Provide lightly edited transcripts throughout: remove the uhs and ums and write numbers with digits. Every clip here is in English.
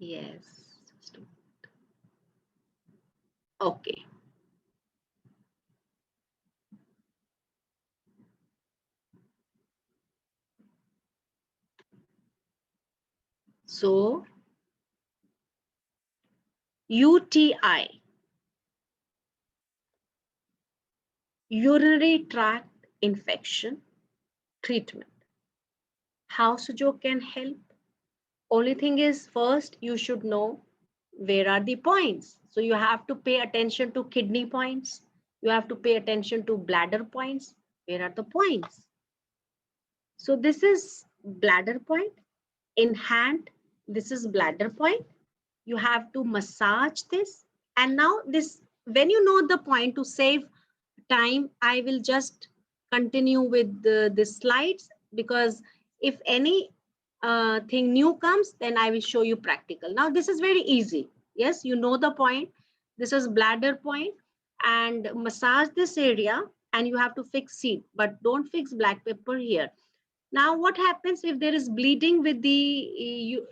Yes. Okay. So UTI, urinary tract infection treatment. How Sujo can help? Only thing is, first you should know where are the points. So you have to pay attention to kidney points. You have to pay attention to bladder points. Where are the points? So this is bladder point. In hand, this is bladder point. You have to massage this. And now this, when you know the point, to save time, I will just continue with the slides, because if any thing new comes, then I will show you practical. Now this is very easy. Yes, you know the point. This is bladder point, and massage this area, and you have to fix seed, but don't fix black pepper here. Now what happens if there is bleeding with the,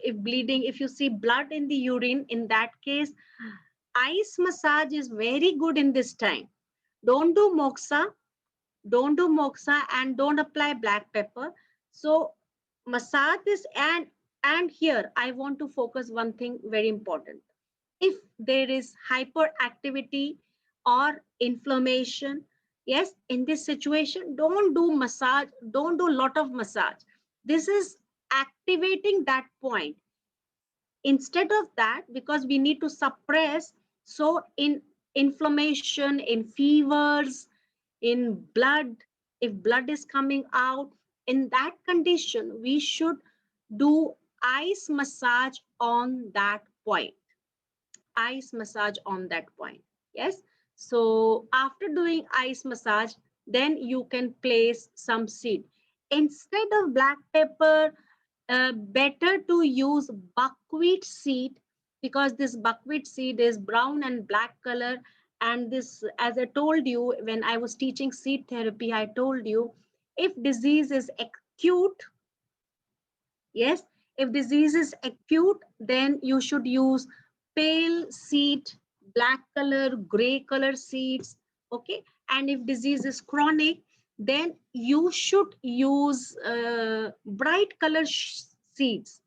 if you see blood in the urine, in that case, ice massage is very good in this time. Don't do moxa, and don't apply black pepper. So massage this, and here I want to focus one thing very important. If there is hyperactivity or inflammation, yes, in this situation, don't do massage, don't do lot of massage. This is activating that point. Instead of that, because we need to suppress, so in inflammation, in fevers, in blood, if blood is coming out, in that condition, we should do ice massage on that point. Ice massage on that point. Yes. So after doing ice massage, then you can place some seed. Instead of black pepper, better to use buckwheat seed, because this buckwheat seed is brown and black color. And this, as I told you, when I was teaching seed therapy, I told you, if disease is acute, yes, if disease is acute, then you should use pale seed, black color, gray color seeds. Okay. And if disease is chronic, then you should use bright color seeds,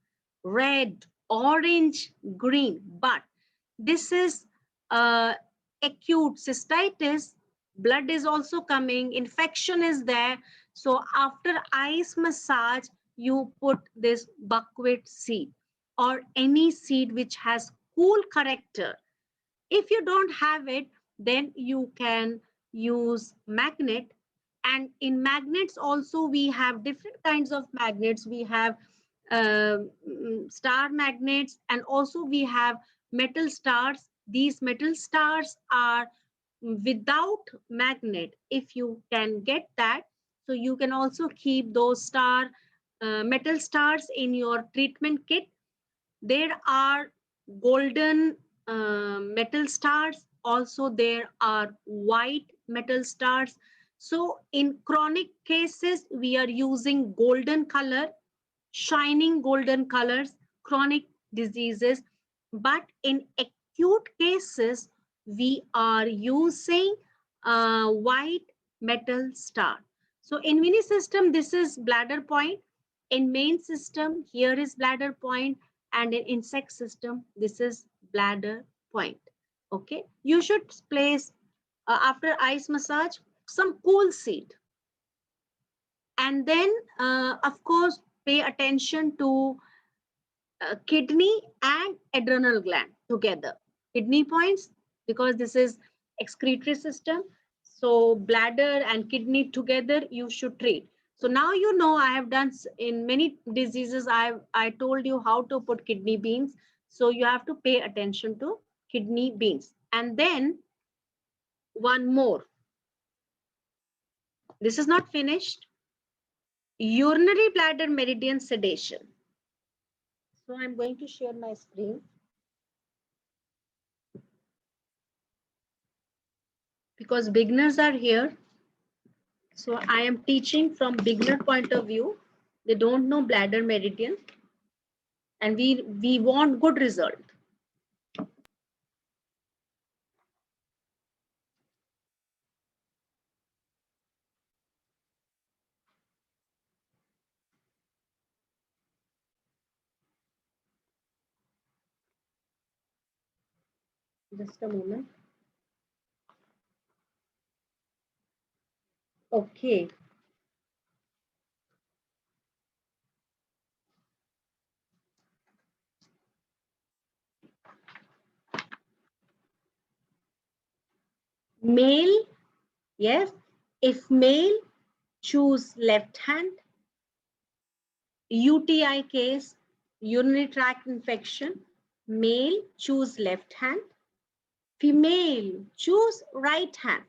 red, orange, green. But this is uh, acute cystitis, blood is also coming, infection is there. So after ice massage, you put this buckwheat seed or any seed which has cool character. If you don't have it, then you can use magnet. And in magnets also, we have different kinds of magnets. We have star magnets, and also we have metal stars. These metal stars are without magnet. If you can get that, so you can also keep those metal stars in your treatment kit. There are golden metal stars. Also, there are white metal stars. So in chronic cases, we are using golden color, shining golden colors, chronic diseases. But in acute cases, we are using white metal star. So in mini system, this is bladder point. In main system, here is bladder point, and in insect system, this is bladder point. Okay, you should place after ice massage some cool seed, and then of course pay attention to kidney and adrenal gland together. Kidney points, because this is excretory system. So bladder and kidney together you should treat. So now you know, I have done in many diseases, I told you how to put kidney beans. So you have to pay attention to kidney beans. And then one more. This is not finished. Urinary bladder meridian sedation. So I'm going to share my screen. Because beginners are here. So I am teaching from beginner point of view. They don't know bladder meridian. and we want good result. Just a moment. Okay. Male, yes. If male, choose left hand. UTI case, urinary tract infection. Male, choose left hand. Female, choose right hand.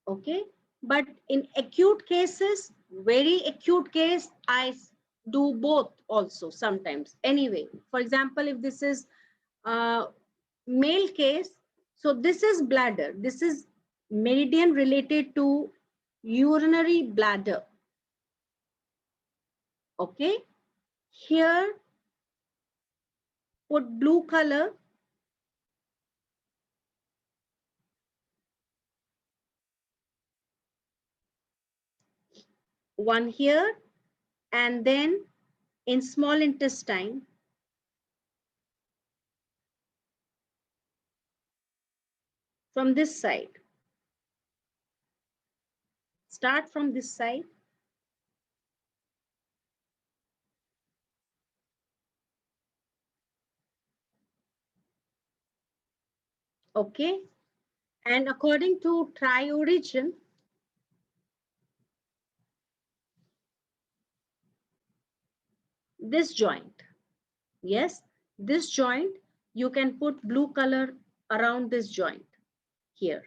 Okay. But in acute cases, very acute case, I do both also sometimes. Anyway, for example, if this is male case, so this is bladder. This is meridian related to urinary bladder. Okay. Here, put blue color. One here, and then in small intestine, from this side. Start from this side. Okay. And according to tri-origin, this joint, yes, this joint, you can put blue color around this joint here.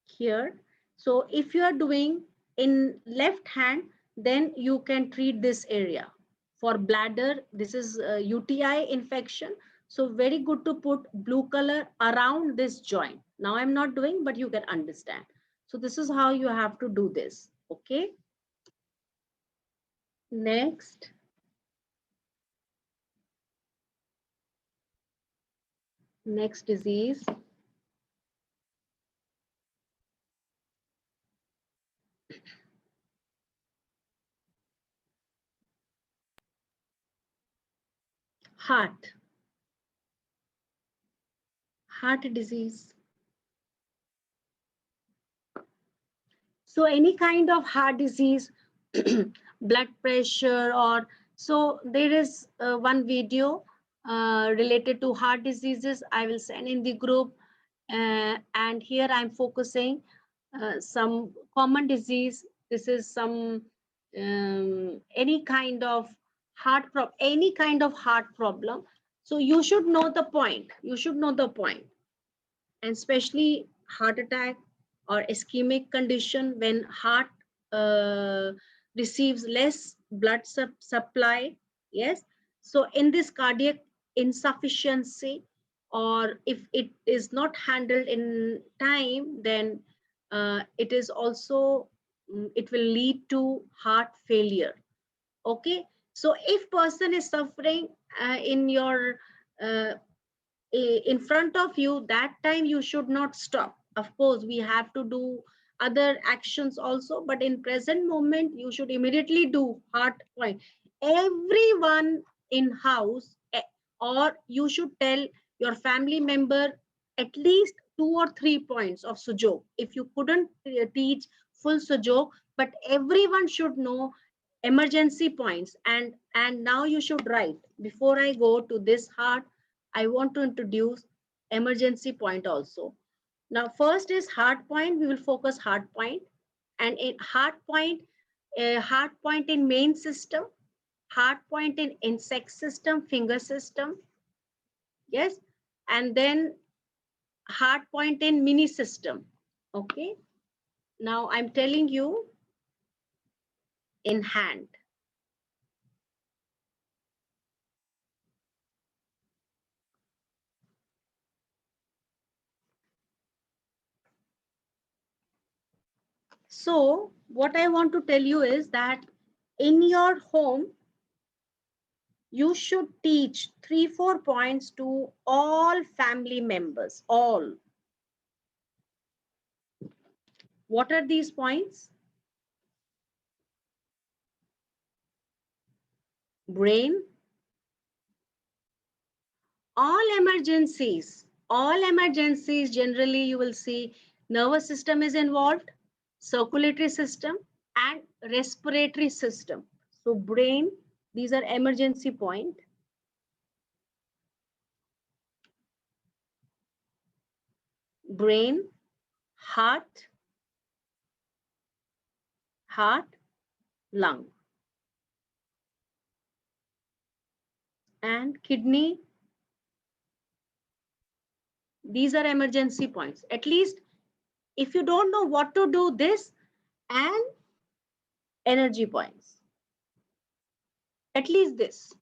Here. So if you are doing in left hand, then you can treat this area. For bladder, this is UTI infection. So very good to put blue color around this joint. Now I'm not doing, but you can understand. So this is how you have to do this. Okay. Next. Next disease. Heart. Heart disease. So any kind of heart disease, blood pressure, or so there is one video related to heart diseases. I will send in the group. And here I'm focusing some common disease. This is some any kind of any kind of heart problem. So you should know the point. You should know the point, and especially heart attack or ischemic condition when heart uh, receives less blood supply. Yes. So in this cardiac insufficiency, or if it is not handled in time, then it is also it will lead to heart failure. Okay. So if person is suffering in your uh, in front of you, that time you should not stop. Of course, we have to do other actions also, but in present moment, you should immediately do heart point. Everyone in house, or you should tell your family member at least 2 or 3 points of sujok. If you couldn't teach full sujok, but everyone should know emergency points. And now you should write. Before I go to this heart, I want to introduce emergency point also. Now, first is heart point. We will focus heart point. And in heart point in main system, heart point in insect system, finger system. Yes. And then heart point in mini system. Okay. Now I'm telling you in hand. So what I want to tell you is that in your home, you should teach 3-4 points to all family members, all. What are these points? Brain, all emergencies, generally you will see nervous system is involved, circulatory system and respiratory system. So brain, these are emergency point. Brain, heart, lung, and kidney. These are emergency points. At least if you don't know what to do, this and energy points. At least this.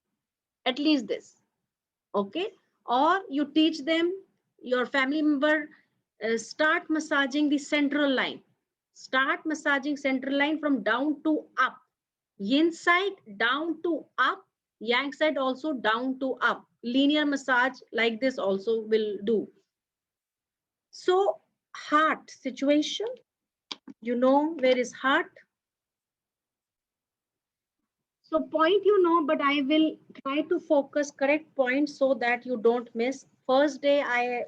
Okay. Or you teach them, your family member, start massaging the central line. Start massaging central line from down to up. Yin side down to up. Yang side also down to up. Linear massage like this also will do. So heart situation, you know where is heart. So point you know, but I will try to focus correct points so that you don't miss. First day I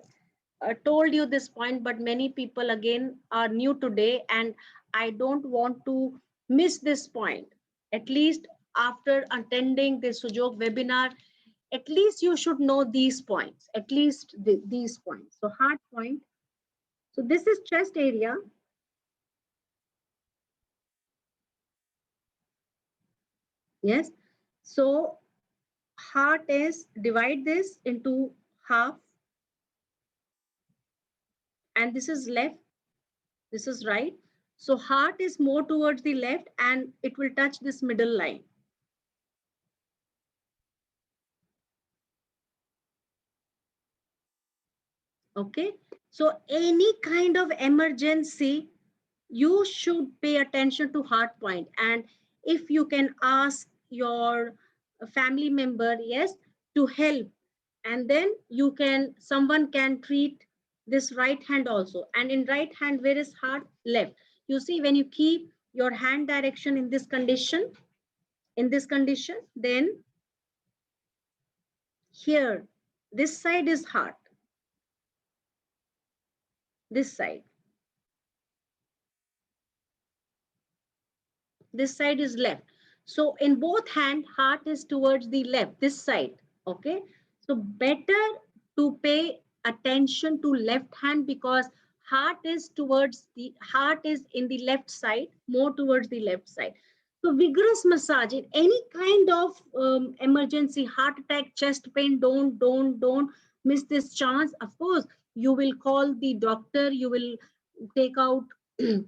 told you this point, but many people again are new today and I don't want to miss this point. At least after attending the Sujok webinar, at least you should know these points, at least these points. So heart point. So this is chest area. Yes. So heart is, divide this into half, and this is left, this is right. So heart is more towards the left and it will touch this middle line. Okay. So any kind of emergency, you should pay attention to heart point. And if you can ask your family member, yes, to help, and then you can, someone can treat this right hand also. And in right hand, where is heart? Left. You see, when you keep your hand direction in this condition, then here, this side is heart, this side is left. So in both hand, heart is towards the left, this side. Okay. So better to pay attention to left hand, because heart is in the left side, more towards the left side. So vigorous massage in any kind of emergency, heart attack, chest pain, don't miss this chance. Of course, you will call the doctor, you will take out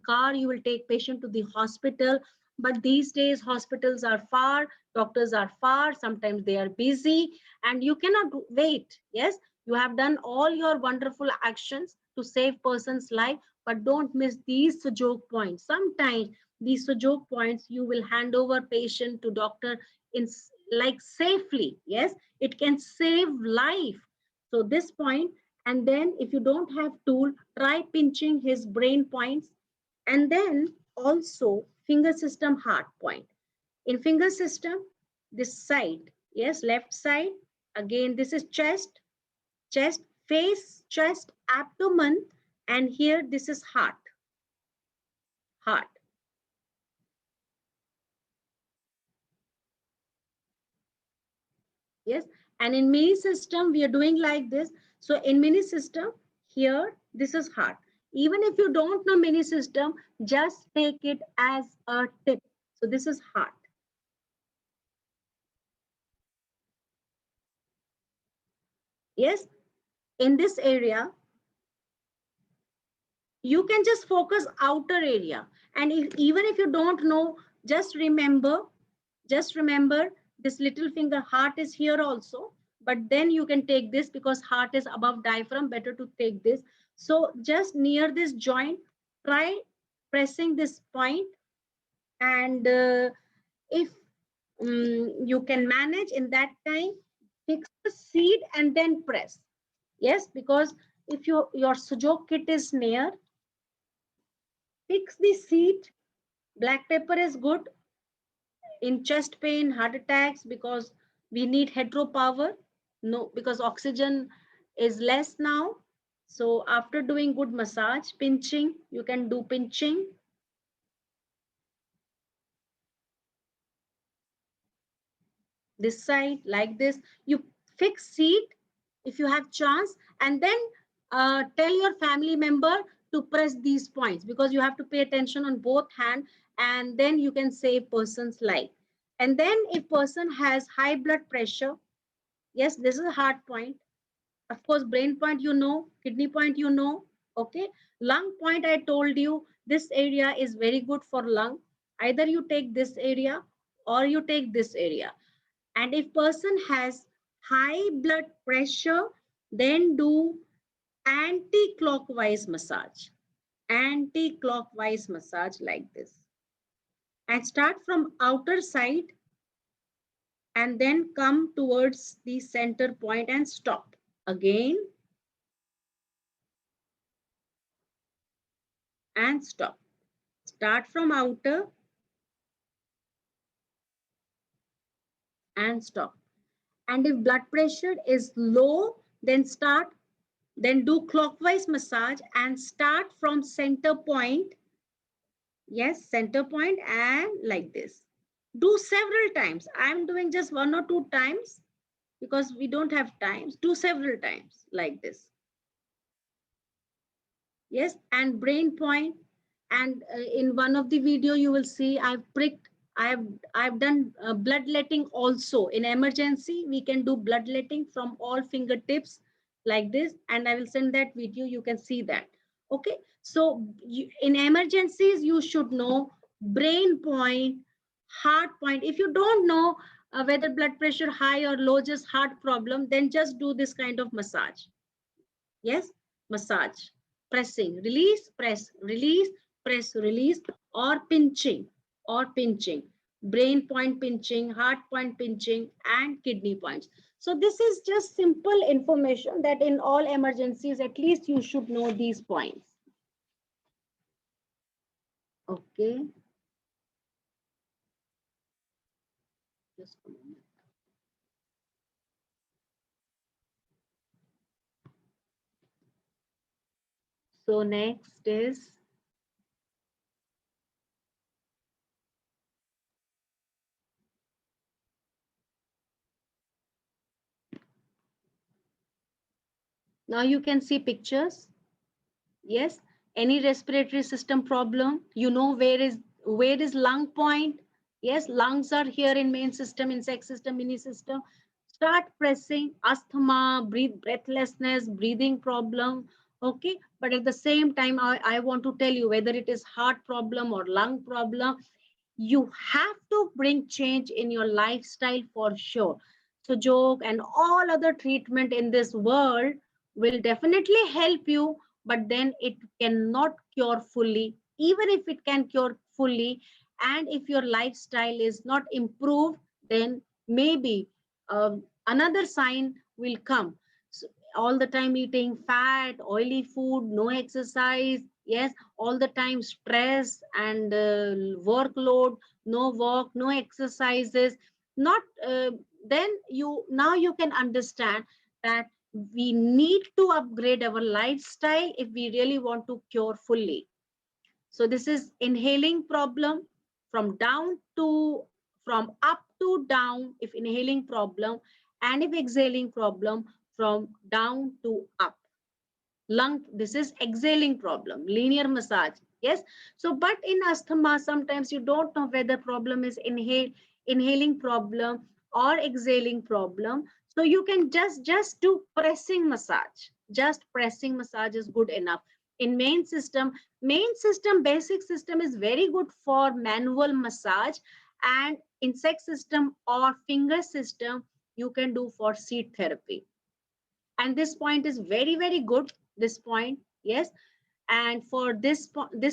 car, you will take patient to the hospital. But these days hospitals are far, doctors are far, sometimes they are busy and you cannot wait. Yes, you have done all your wonderful actions to save person's life, but don't miss these joke points. Sometimes these joke points you will hand over patient to doctor in like safely. Yes, it can save life. So this point, and then if you don't have tool, try pinching his brain points. And then also finger system heart point. In finger system, this side, yes, left side. Again, this is chest, face, chest, abdomen, and here this is heart. Yes, and in mini system, we are doing like this. So in mini system, here, this is heart. Even if you don't know mini system, just take it as a tip. So this is heart. Yes, in this area, you can just focus outer area. And even if you don't know, just remember this little finger, heart is here also, but then you can take this because heart is above diaphragm, better to take this. So just near this joint, try pressing this point, and if you can manage in that time, fix the seat and then press. Yes, because if your sujok kit is near, fix the seat. Black pepper is good in chest pain, heart attacks, because we need hetero power. No, because oxygen is less now. So after doing good massage, pinching, you can do pinching. This side like this, you fix seat if you have chance, and then tell your family member to press these points, because you have to pay attention on both hand, and then you can save person's life. And then if person has high blood pressure, yes, this is a hard point. Of course, brain point, you know, kidney point, you know. Okay, lung point, I told you this area is very good for lung. Either you take this area or you take this area. And if person has high blood pressure, then do anti-clockwise massage. Anti-clockwise massage like this. And start from outer side and then come towards the center point and stop. Again and stop. Start from outer and stop. And if blood pressure is low, then do clockwise massage and start from center point. Yes, center point, and like this. Do several times. I'm doing just 1 or 2 times because we don't have times. Do several times like this. Yes, and brain point. And in one of the video you will see I've pricked. I've done bloodletting also. In emergency, we can do bloodletting from all fingertips like this, and I will send that video. You can see that. Okay, so in emergencies you should know brain point, heart point. If you don't know whether blood pressure high or low, just heart problem, then just do this kind of massage. Yes, massage, pressing, release, press, release, press, release, or pinching, brain point pinching, heart point pinching, and kidney points. So this is just simple information that in all emergencies, at least you should know these points. Okay. Just a moment. So next is now you can see pictures. Yes, any respiratory system problem, you know where is lung point. Yes, lungs are here in main system, insect system, mini system. Start pressing. Asthma, breathlessness, breathing problem. Okay, but at the same time, I want to tell you whether it is heart problem or lung problem, you have to bring change in your lifestyle for sure. So joke and all other treatment in this world will definitely help you, but then it cannot cure fully. Even if it can cure fully, and if your lifestyle is not improved, then maybe another sign will come. So all the time eating fat, oily food, no exercise, yes, all the time stress and workload, no work, no exercises, not then now you can understand that we need to upgrade our lifestyle if we really want to cure fully. So this is inhaling problem, from down to from up to down if inhaling problem, and if exhaling problem, from down to up. Lung, this is exhaling problem, linear massage. Yes, so but in asthma sometimes you don't know whether problem is inhaling problem or exhaling problem. So you can just do pressing massage. Just pressing massage is good enough. In main system, basic system is very good for manual massage, and insect system or finger system you can do for seat therapy. And this point is very good, this point. Yes, and for this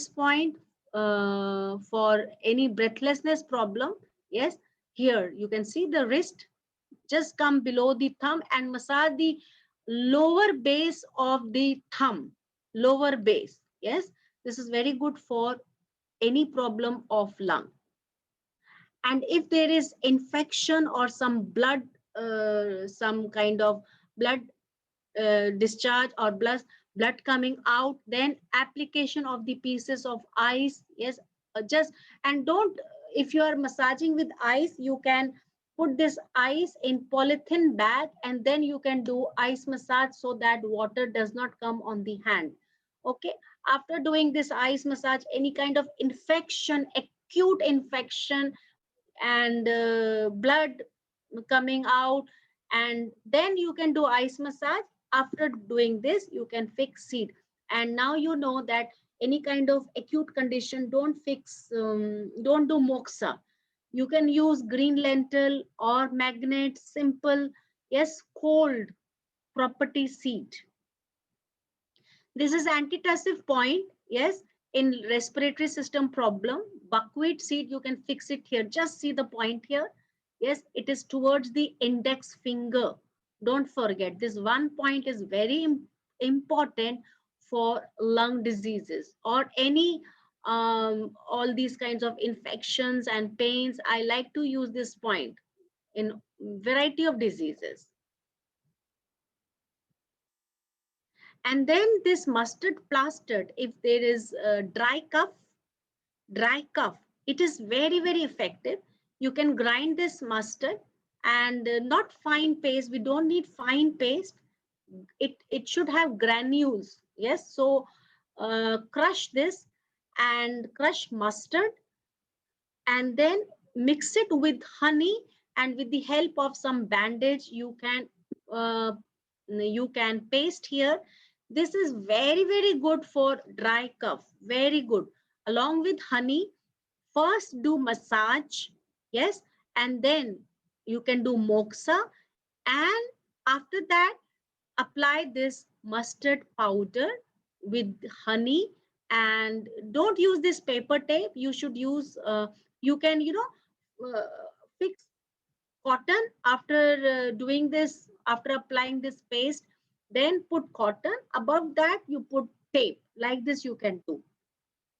point, for any breathlessness problem, Yes, here you can see the wrist just come below the thumb and massage the lower base of the thumb, lower base. Yes, this is very good for any problem of lung. And if there is infection or some blood, some kind of blood discharge or blood coming out, then application of the pieces of ice. Yes, just, and don't, if you are massaging with ice, you can put this ice in polythene bag and then you can do ice massage so that water does not come on the hand. Okay, after doing this ice massage, any kind of infection, acute infection, and blood coming out, and then you can do ice massage. After doing this, you can fix seed. And now you know that any kind of acute condition, don't do moxa. You can use green lentil or magnet, simple, yes, cold property seed. This is antitussive point, yes, in respiratory system problem. Buckwheat seed, you can fix it here. Just see the point here. Yes, it is towards the index finger. Don't forget, this one point is very important for lung diseases or any all these kinds of infections and pains. I like to use this point in variety of diseases. And then this mustard plastered, if there is a dry cough, it is very, very effective. You can grind this mustard, and not fine paste. We don't need fine paste. It should have granules. Yes, so crush this and crush mustard, and then mix it with honey, and with the help of some bandage uh, you can paste here. This is very, very good for dry cough, very good. Along with honey, first do massage, yes, and then you can do moxa, and after that apply this mustard powder with honey. And don't use this paper tape. You should use you can, fix cotton after doing this, after applying this paste, then put cotton. Above that you put tape, like this you can do.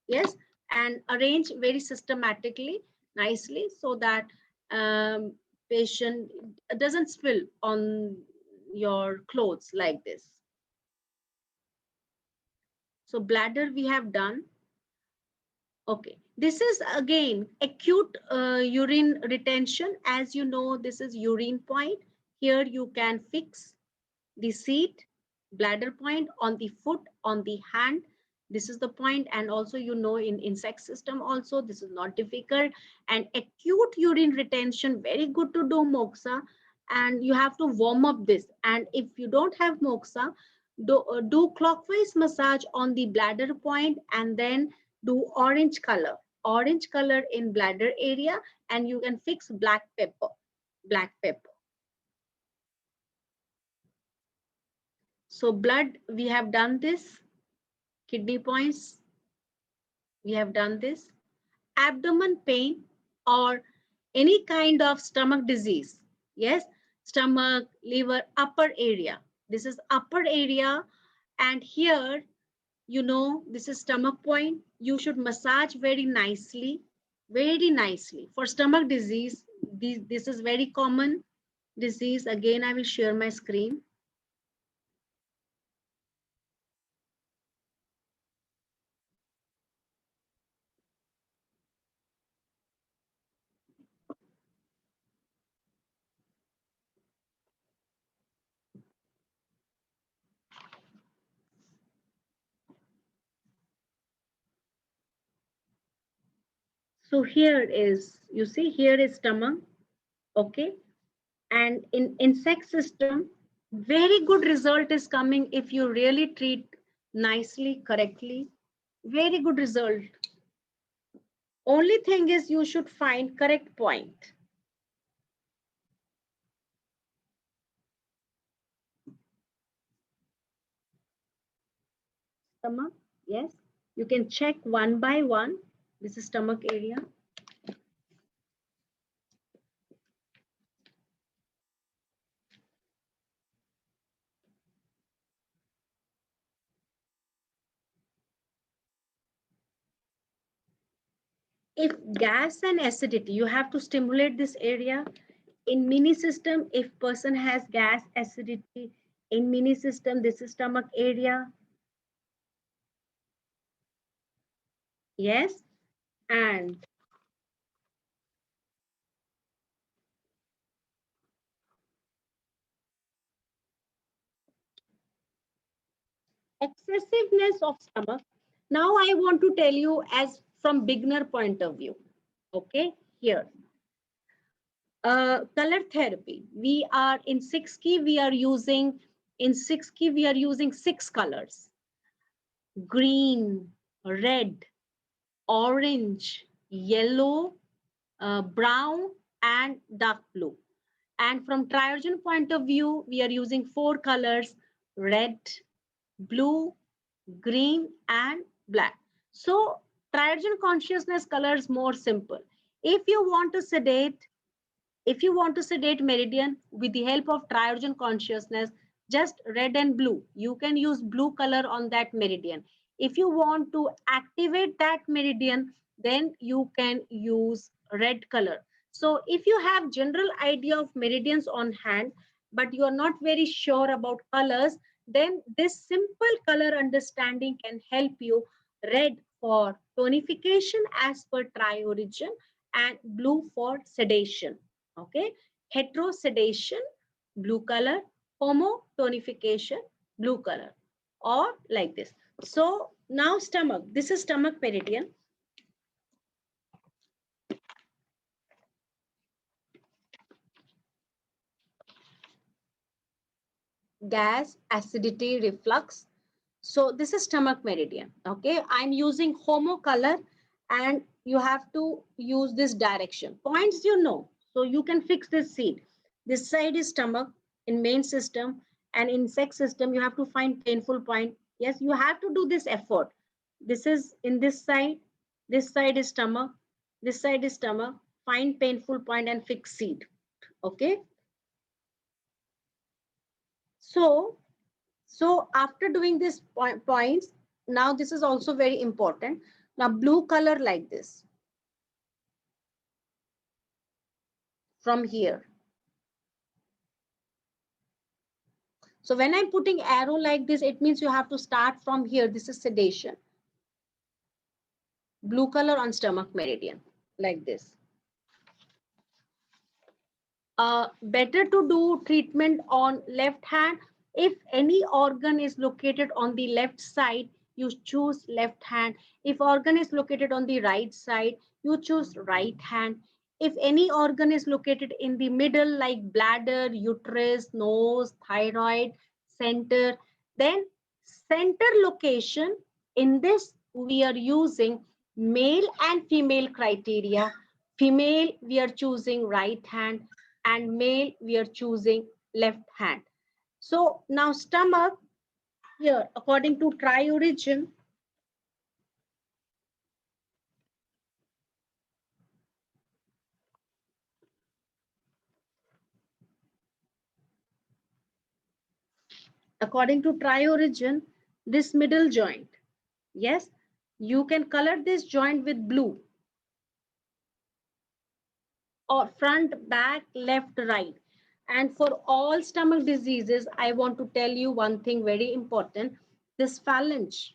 Yes, and arrange very systematically, nicely, so that patient doesn't spill on your clothes like this. So bladder we have done. Okay, this is again acute urine retention. As you know, this is urine point. Here you can fix the seat, bladder point on the foot, on the hand. This is the point. And also, you know, in insect system also, this is not difficult. And acute urine retention, very good to do moxa. And you have to warm up this. And if you don't have moxa, do clockwise massage on the bladder point, and then do orange color in bladder area, and you can fix black pepper. So blood, we have done this. Kidney points, we have done this. Abdomen pain or any kind of stomach disease. Yes, stomach, liver, upper area. This is upper area. And here, you know, this is stomach point. You should massage very nicely, very nicely. For stomach disease, this is very common disease. Again, I will share my screen. So here is, you see, here is stomach, okay? And in insect system, very good result is coming if you really treat nicely, correctly. Very good result. Only thing is you should find correct point. Stomach, yes. You can check one by one. This is stomach area. If gas and acidity, you have to stimulate this area. In mini system, if person has gas acidity, in mini system, this is stomach area. Yes, and excessiveness of stomach. Now I want to tell you as from beginner point of view. Okay, here. Color therapy. We are in 6 key, we are using, in 6 key, we are using 6 colors. Green, red, orange, yellow, brown, and dark blue. And from Triorgan point of view, we are using 4 colors, red, blue, green, and black. So Triorgan consciousness color is more simple. If you want to sedate, if you want to sedate meridian with the help of Triorgan consciousness, just red and blue. You can use blue color on that meridian. If you want to activate that meridian, then you can use red color. So if you have general idea of meridians on hand, but you are not very sure about colors, then this simple color understanding can help you. Red for tonification as per Triorgan and blue for sedation. Okay, heterosedation, blue color, homotonification, blue color, or like this. So now stomach, this is stomach meridian. Gas, acidity, reflux. So this is stomach meridian. Okay, I'm using homo color and you have to use this direction. Points you know, so you can fix this seed. This side is stomach in main system, and in sex system you have to find painful point. Yes, you have to do this effort. This is in this side is stomach, this side is stomach. Find painful point and fix seed. Okay. So after doing this points, now this is also very important. Now blue color like this from here. So when I'm putting arrow like this, it means you have to start from here. This is sedation. Blue color on stomach meridian like this. Better to do treatment on left hand. If any organ is located on the left side, you choose left hand. If organ is located on the right side, you choose right hand. If any organ is located in the middle like bladder, uterus, nose, thyroid, center, then center location, in this we are using male and female criteria. Female, we are choosing right hand, and male, we are choosing left hand. So now stomach, here, according to Triorgan, this middle joint, yes, you can color this joint with blue, or front, back, left, right. And for all stomach diseases, I want to tell you one thing very important. This phalange,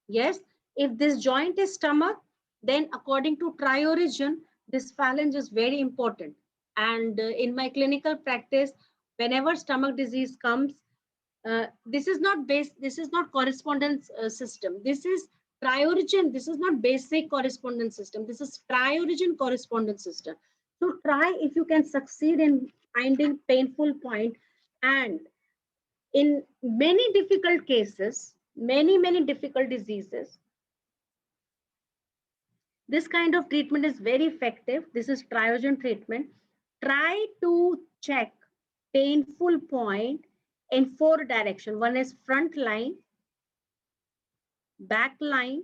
yes, if this joint is stomach, then according to Triorgan, this phalange is very important. And in my clinical practice, whenever stomach disease comes, this is not this is not correspondence system. This is Triorgan. This is not basic correspondence system. This is Triorgan correspondence system. So try if you can succeed in finding painful point. And in many difficult cases, many difficult diseases, this kind of treatment is very effective. This is Triorgan treatment. Try to check painful point in 4 directions. One is front line, back line,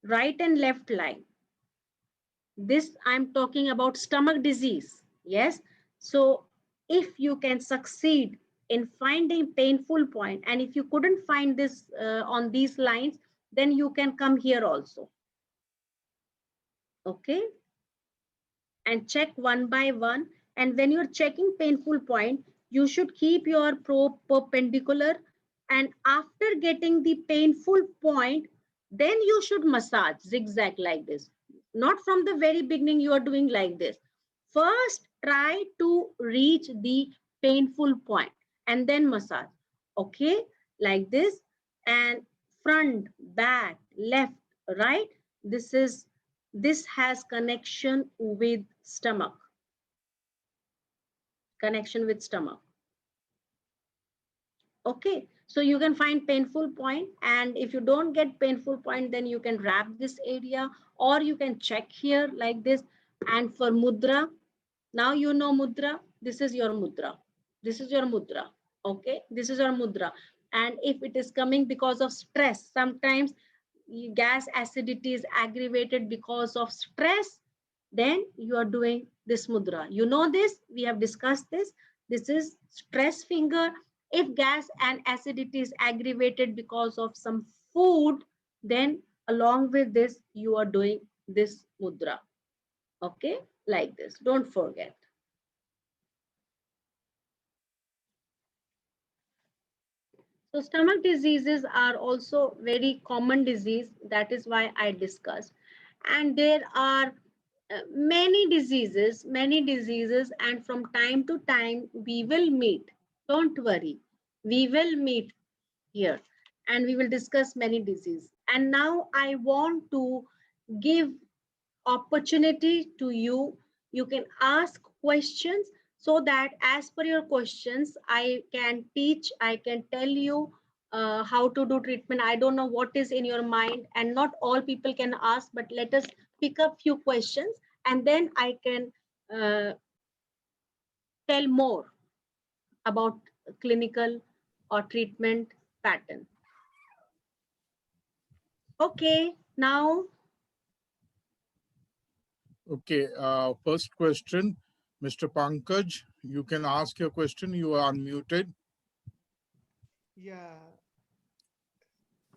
right and left line. This I'm talking about stomach disease. Yes. So if you can succeed in finding painful point, and if you couldn't find this on these lines, then you can come here also. Okay, and check one by one. And when you're checking painful point, you should keep your probe perpendicular, and after getting the painful point, then you should massage zigzag like this. Not from the very beginning you are doing like this. First try to reach the painful point and then massage. Okay, like this. And front, back, left, right, this has connection with stomach. Connection with stomach. Okay, so you can find painful point, and if you don't get painful point, then you can wrap this area, or you can check here like this. And for mudra, now you know mudra. This is your mudra. This is your mudra. Okay, this is your mudra. And if it is coming because of stress, sometimes gas acidity is aggravated because of stress, then you are doing this mudra. You know this, we have discussed this. This is stress finger. If gas and acidity is aggravated because of some food, then along with this, you are doing this mudra. Okay, like this. Don't forget. So stomach diseases are also very common disease. That is why I discussed. And there are many diseases, and from time to time we will meet. Don't worry, we will meet here and we will discuss many diseases. And now I want to give opportunity to you. You can ask questions, so that as per your questions, I can teach, I can tell you how to do treatment. I don't know what is in your mind, and not all people can ask, but let us pick up few questions, and then I can tell more about clinical or treatment pattern. Okay, now. Okay, first question, Mr. Pankaj, you can ask your question. You are unmuted. Yeah.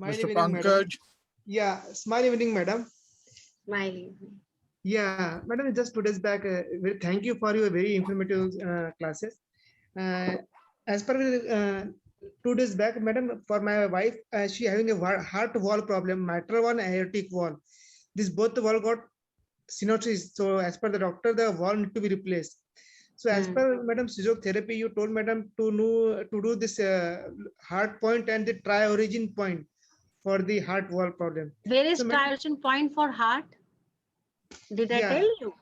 Mr. Pankaj. Yeah, smile evening, madam. Smiling. Yeah, madam, just 2 days back, thank you for your very informative classes. As per 2 days back, madam, for my wife, she having a heart wall problem, mitral wall and aortic wall. This both the wall got stenosis. So as per the doctor, the wall need to be replaced. So as per madam physiotherapy, you told madam to know to do this heart point and the tri-origin point for the heart wall problem. Where is So, tri-origin point for heart? Did I yeah, tell you?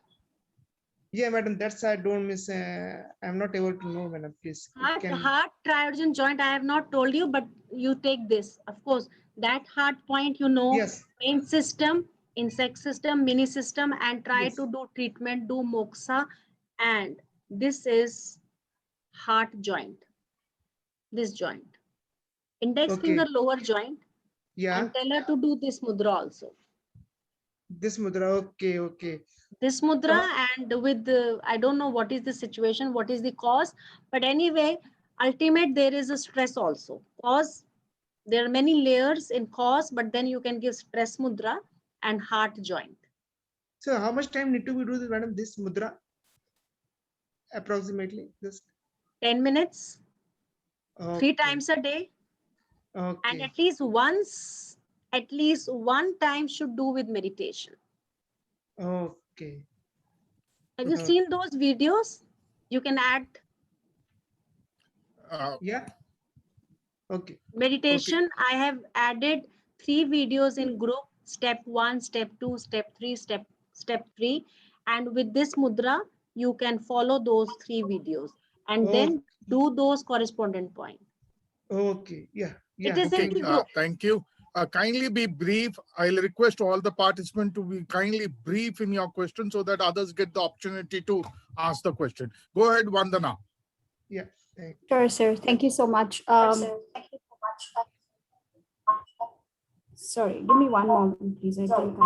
yeah, madam. That's I don't miss. I'm not able to know, madam. Please, Heart tri-origin joint, I have not told you, but you take this. Of course, that heart point, you know, Yes. main system, insect system, mini system, and try Yes. to do treatment, do moxa. And this is heart joint, this joint. Index Okay. finger lower joint. Yeah. And tell her to do this mudra also. This mudra. Okay. Okay. This mudra, and with the, I don't know what is the situation, what is the cause, but anyway, ultimate there is a stress also. Cause, there are many layers in cause, but then you can give stress mudra and heart joint. So how much time need to we do this, madam? This mudra approximately this 10 minutes, okay. 3 times a day, Okay. and at least one time should do with meditation. Okay. Have you seen those videos? You can add. Yeah. Okay. Meditation, Okay. I have added 3 videos in group, step 1, step 2, step 3, step 3. And with this mudra, you can follow those 3 videos and then do those correspondent points. Okay. Yeah. Yeah. It is Okay. in the group. Thank you. Kindly be brief. I'll request all the participants to be kindly brief in your question so that others get the opportunity to ask the question. Go ahead, Vandana. Yeah. Sure, sir. Thank you so much. Sorry, give me one moment, please. I think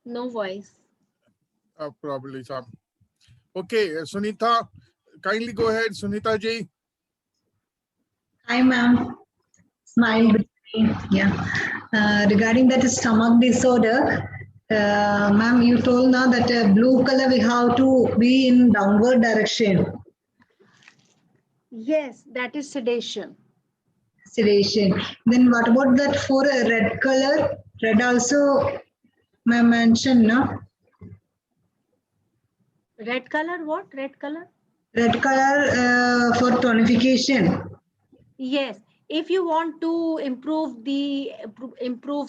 No voice. Probably some. Okay, Sunita, kindly go ahead, Sunita ji. Hi, ma'am. Smile with me. Yeah. Regarding that stomach disorder, ma'am, you told now that blue color we have to be in downward direction. Yes, that is sedation. Sedation. Then what about that for a red color? Red also, ma'am mentioned, no? Red color, what? Red color? Red color for tonification. Yes. If you want to improve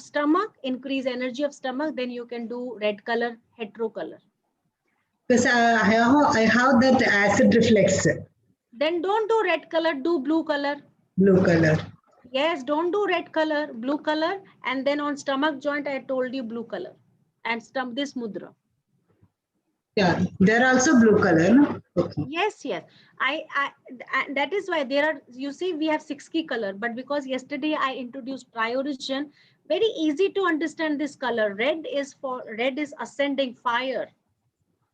stomach, increase energy of stomach, then you can do red color, hetero color. Because I have that acid reflex. Then don't do red color, do blue color. Blue color. Yes, don't do red color, blue color. And then on stomach joint, I told you blue color. And this mudra. Yeah, they're also blue color, no? Okay. Yes, yes. That is why there are, you see, we have 6 key color, but because yesterday I introduced tri-origin, very easy to understand this color. Red is ascending fire.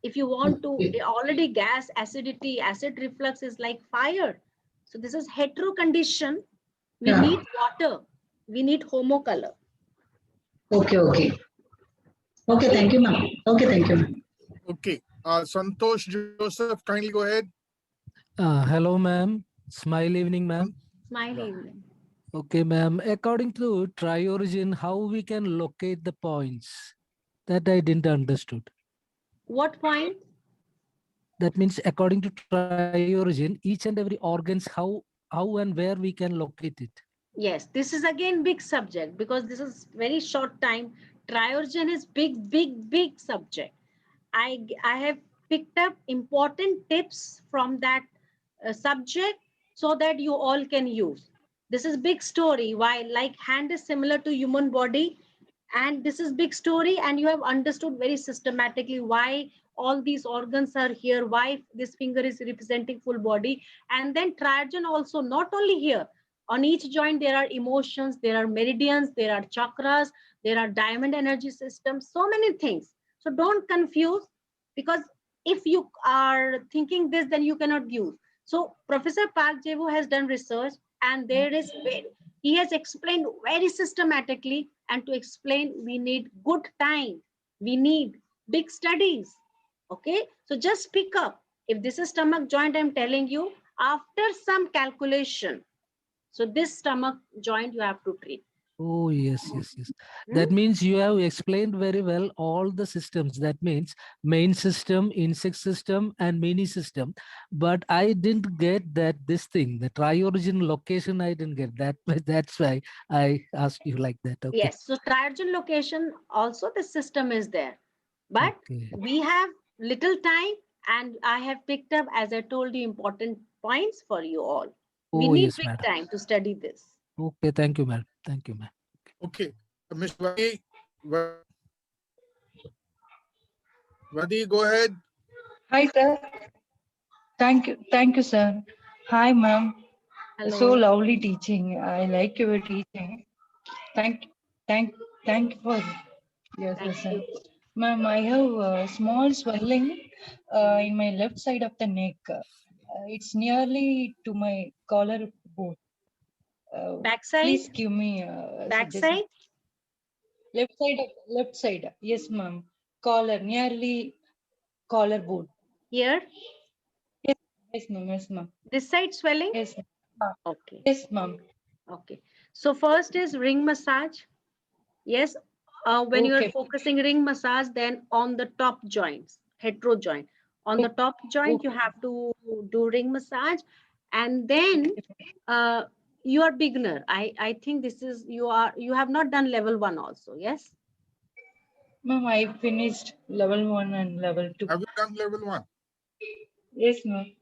If you want to, already gas, acidity, acid reflux is like fire. So this is hetero condition. We Yeah. need water. We need homo color. Okay, okay. Okay, thank you, ma'am. Okay, thank you, ma'am. Okay. Santosh Joseph, kindly go ahead. Hello, ma'am. Smile evening, ma'am. Smile Yeah. evening. Okay, ma'am. According to tri-origin, how we can locate the points? That I didn't understood. What point? That means according to tri-origin, each and every organs, how and where we can locate it. Yes, this is again big subject because this is very short time. Tri-origin is big subject. I have picked up important tips from that subject so that you all can use. This is big story. Why? Like hand is similar to human body, and this is big story, and you have understood very systematically why all these organs are here, why this finger is representing full body. And then tri-origin also, not only here, on each joint there are emotions, there are meridians, there are chakras, there are diamond energy systems, so many things. So don't confuse, because if you are thinking this, then you cannot use. So Professor Park Jae-woo has done research, and he has explained very systematically. And to explain, we need good time. We need big studies. Okay, so just pick up. If this is stomach joint, I'm telling you, after some calculation, so this stomach joint you have to treat. Oh, yes. That means you have explained very well all the systems. That means main system, insect system, and mini system. But I didn't get that this thing, the tri-origin location, I didn't get that. That's why I asked you like that. Okay. Yes, so tri-origin location, also the system is there. But Okay. we have little time, and I have picked up, as I told you, important points for you all. We Oh, need yes, big madam. time to study this. Okay, thank you, ma'am. Thank you, ma'am. Okay. Mr. Vadi, go ahead. Hi, sir. Thank you, sir. Hi, ma'am. Hello. So lovely teaching. I like your teaching. Thank you for your Thank session. you. Ma'am, I have a small swelling in my left side of the neck. It's nearly to my collarbone. Backside? Please give me Backside? Left side. Yes, ma'am. Collar, nearly collarbone. Here? Yes, ma'am. Yes, ma'am. This side swelling? Yes, ma'am. Okay. Yes, ma'am. Okay. So first is ring massage. Yes. When you are Okay. focusing ring massage, then on the top joints, hetero joint. On the top joint, you have to do ring massage. And then you are beginner. I think this is, you have not done level 1 also. Yes. Ma'am, I finished level 1 and level 2. Have you done level 1? Yes, ma'am.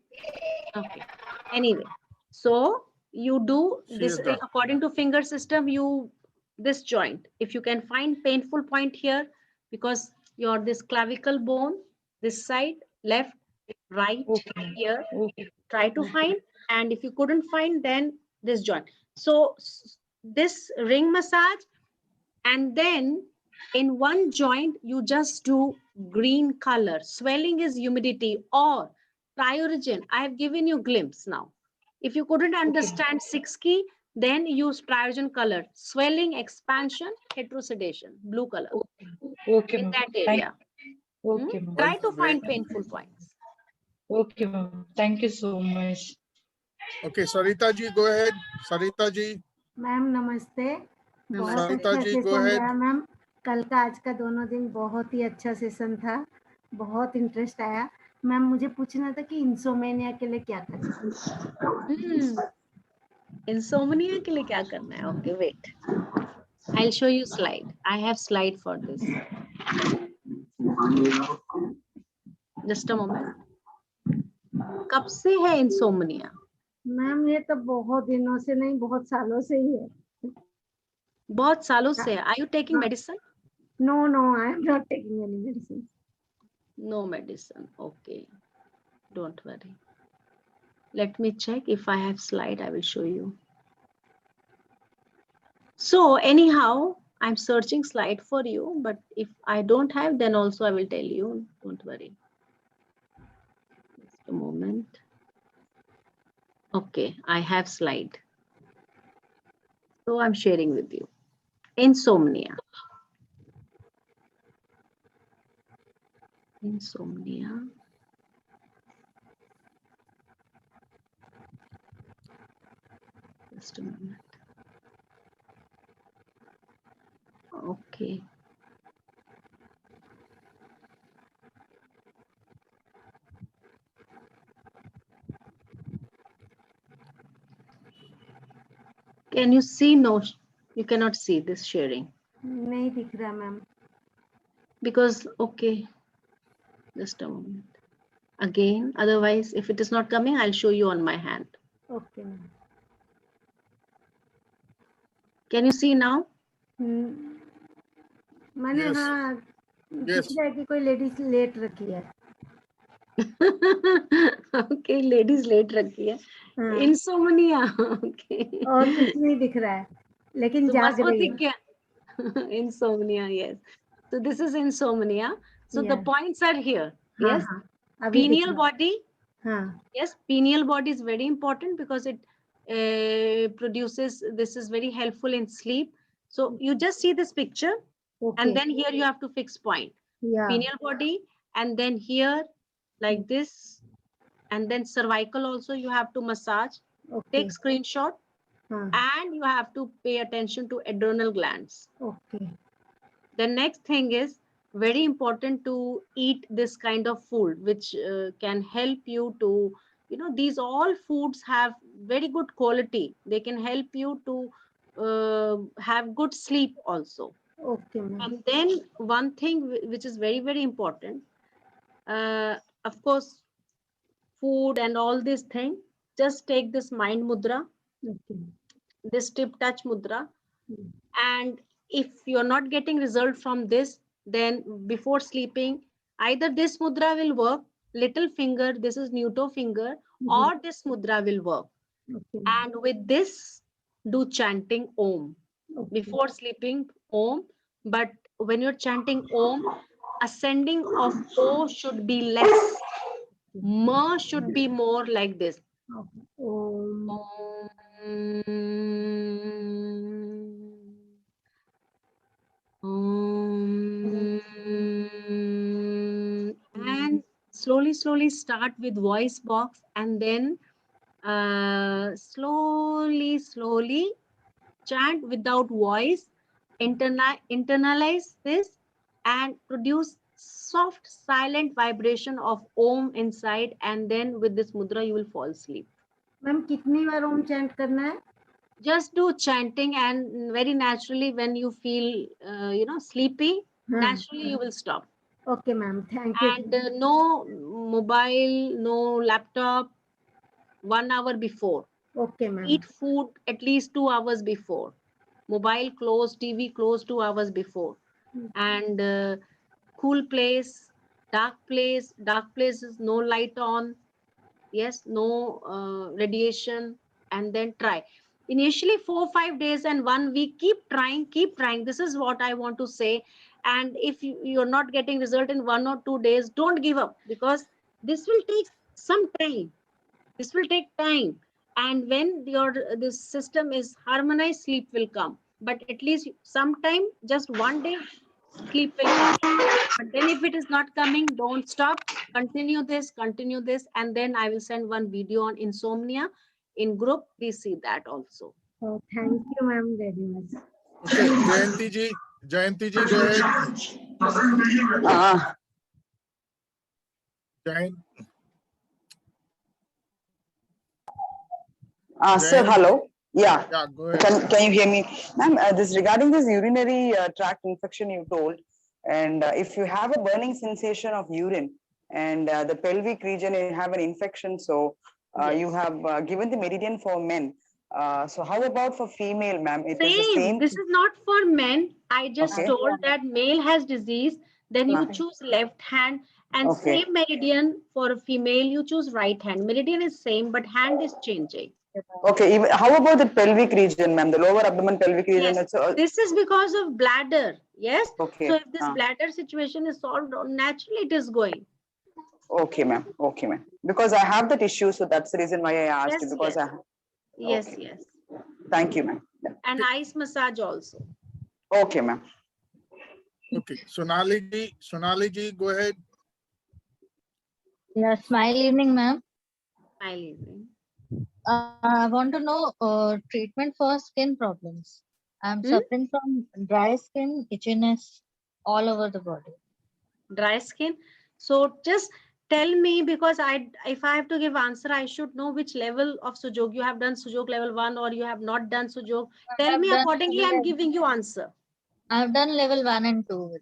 Okay. Anyway, so you do She this is done. according to finger system. This joint, if you can find painful point here, because your this clavicle bone, this side, left, right, Okay. here, Okay. try to find. And if you couldn't find, then this joint. So this ring massage, and then in one joint you just do green color. Swelling is humidity or tri-origin. I have given you glimpse now. If you couldn't understand 6 key, Then use triogen color, swelling, expansion, heterosedation, blue color Okay, in ma'am. that Thank. area. Okay, ma'am. Try to find painful points. Okay, ma'am. Thank you so much. Okay, Sarita ji, go ahead. Sarita ji. Ma'am नमस्ते। बहुत Namaste. Sarita अच्छा ji, go session ahead. रहा ma'am. कल का आज का दोनों दिन बहुत ही अच्छा सेशन था, बहुत इंटरेस्ट आया। मैम मुझे पूछना था कि इंसोमेनिया के लिए क्या करें? Insomnia के लिए क्या करना है? Okay, wait. I'll show you slide. I have slide for this. Just a moment. कब से है insomnia? मैम ये तो बहुत दिनों से नहीं, बहुत सालों से ही है। बहुत सालों से। Are you taking medicine? No no, I am not taking any medicine. No medicine. Okay. Don't worry. Let me check if I have slide. I will show you. So anyhow, I'm searching slide for you, but if I don't have, then also I will tell you. Don't worry. Just a moment. Okay, I have slide. So I'm sharing with you. Insomnia. Insomnia. Just a moment. Okay. Can you see? No, you cannot see this sharing. नहीं दिख रहा ma'am. Because, okay, just a moment. Again, otherwise, if it is not coming, I'll show you on my hand. Okay ma'am. Can you see now? मैंने Yes. हाँ Yes. दिख रहा है कि कोई लेडीज लेट रखी है। Okay, ladies late रखी है. हाँ, Insomnia. Okay. और कुछ नहीं दिख रहा है, लेकिन So जाग बस वो रही दिख है। गया. Insomnia, yes. So this is insomnia. So the Yeah. points are here. हाँ Yes. हाँ, अभी दिख Pineal रहा है। body. हाँ Yes, pineal body is very important because it produces, this is very helpful in sleep. So you just see this picture okay and then here you have to fix point. या Pineal body and then here like this and then cervical also you have to massage. Okay Take screenshot हाँ and you have to pay attention to adrenal glands. Okay The next thing is very important to eat this kind of food which can help you to, you know, these all foods have very good quality. They can help you to have good sleep also. Okay ma'am. And then one thing which is very, very important, of course, food and all these things, just take this mind mudra, okay this tip touch mudra. Hmm. And if you're not getting result from this, then before sleeping, either this mudra will work, little finger, this is Nuto finger, or this mudra will work. Okay And with this, do chanting Om. Before sleeping, Om. But when you're chanting Om, ascending of O should be less. Ma should be more like this. Om And slowly start with voice box and then slowly chant without voice, internalize this and produce soft silent vibration of Om inside, and then with this mudra you will fall asleep. Ma'am कितनी बार ओम chant करना है? Just do chanting and very naturally when you feel sleepy, naturally you will stop. Okay ma'am, thank you. And no mobile, no laptop 1 hour before. Okay ma'am. Eat food at least 2 hours before. Mobile close, TV close 2 hours before. And cool place, dark places, no light on. Yes, no radiation, and then try. Initially 4-5 days and 1 week, keep trying. This is what I want to say. And if you're not getting result in 1 or 2 days, don't give up, because this will take some time. This will take time. And when this system is harmonized, sleep will come. But at least sometime, just one day, sleep will come. But then if it is not coming, don't stop. Continue this, and then I will send one video on insomnia in group. Please see that also. Oh, thank you, ma'am, very much. Okay, Jayanti ji, go ahead. Jayanti. Sir, Jayanti. hello. Yeah. Yeah, go ahead. Can you hear me? Ma'am, this regarding this urinary tract infection you told, and if you have a burning sensation of urine and the pelvic region you have an infection, so you Yes. have given the meridian for men. So how about for female, ma'am? It is the Same. same. This is not for men. I just Okay. told that male has disease, then you Okay. choose left hand, and Okay. same meridian for a female, you choose right hand. Meridian is same, but hand is changing. Okay. How about the pelvic region, ma'am? The lower abdomen pelvic region. Yes, It's this is because of bladder. Yes. okay. So if this bladder situation is solved, naturally it is going. Okay, ma'am. Okay, ma'am. Because I have that issue, so that's the reason why I asked you. Yes, Because yes. Yes, Okay. yes. Thank you, ma'am. Yeah. And ice massage also. Okay, ma'am. Okay, Sonali ji, go ahead. Yeah, smile evening, ma'am. Smile evening. I want to know treatment for skin problems. I'm suffering from dry skin, itchiness all over the body. Dry skin. So just tell me, because if I have to give answer, I should know which level of Sujok. You have done Sujok level 1 or you have not done Sujok. Tell me accordingly, I'm giving you answer. I've done level 1 and 2.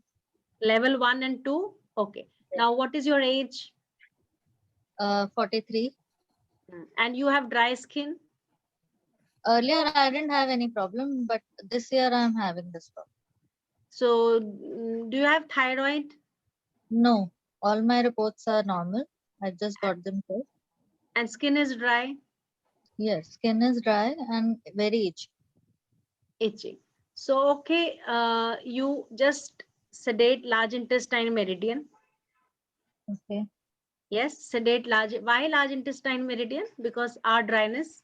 Level 1 and 2. Okay. Now what is your age? 43. And you have dry skin? Earlier, I didn't have any problem, but this year I'm having this problem. So do you have thyroid? No, all my reports are normal. I just got them first. And skin is dry? Yes, skin is dry and very itchy. Itching. So, okay, you just sedate large intestine meridian. Okay. Yes, sedate large. Why large intestine meridian? Because our dryness.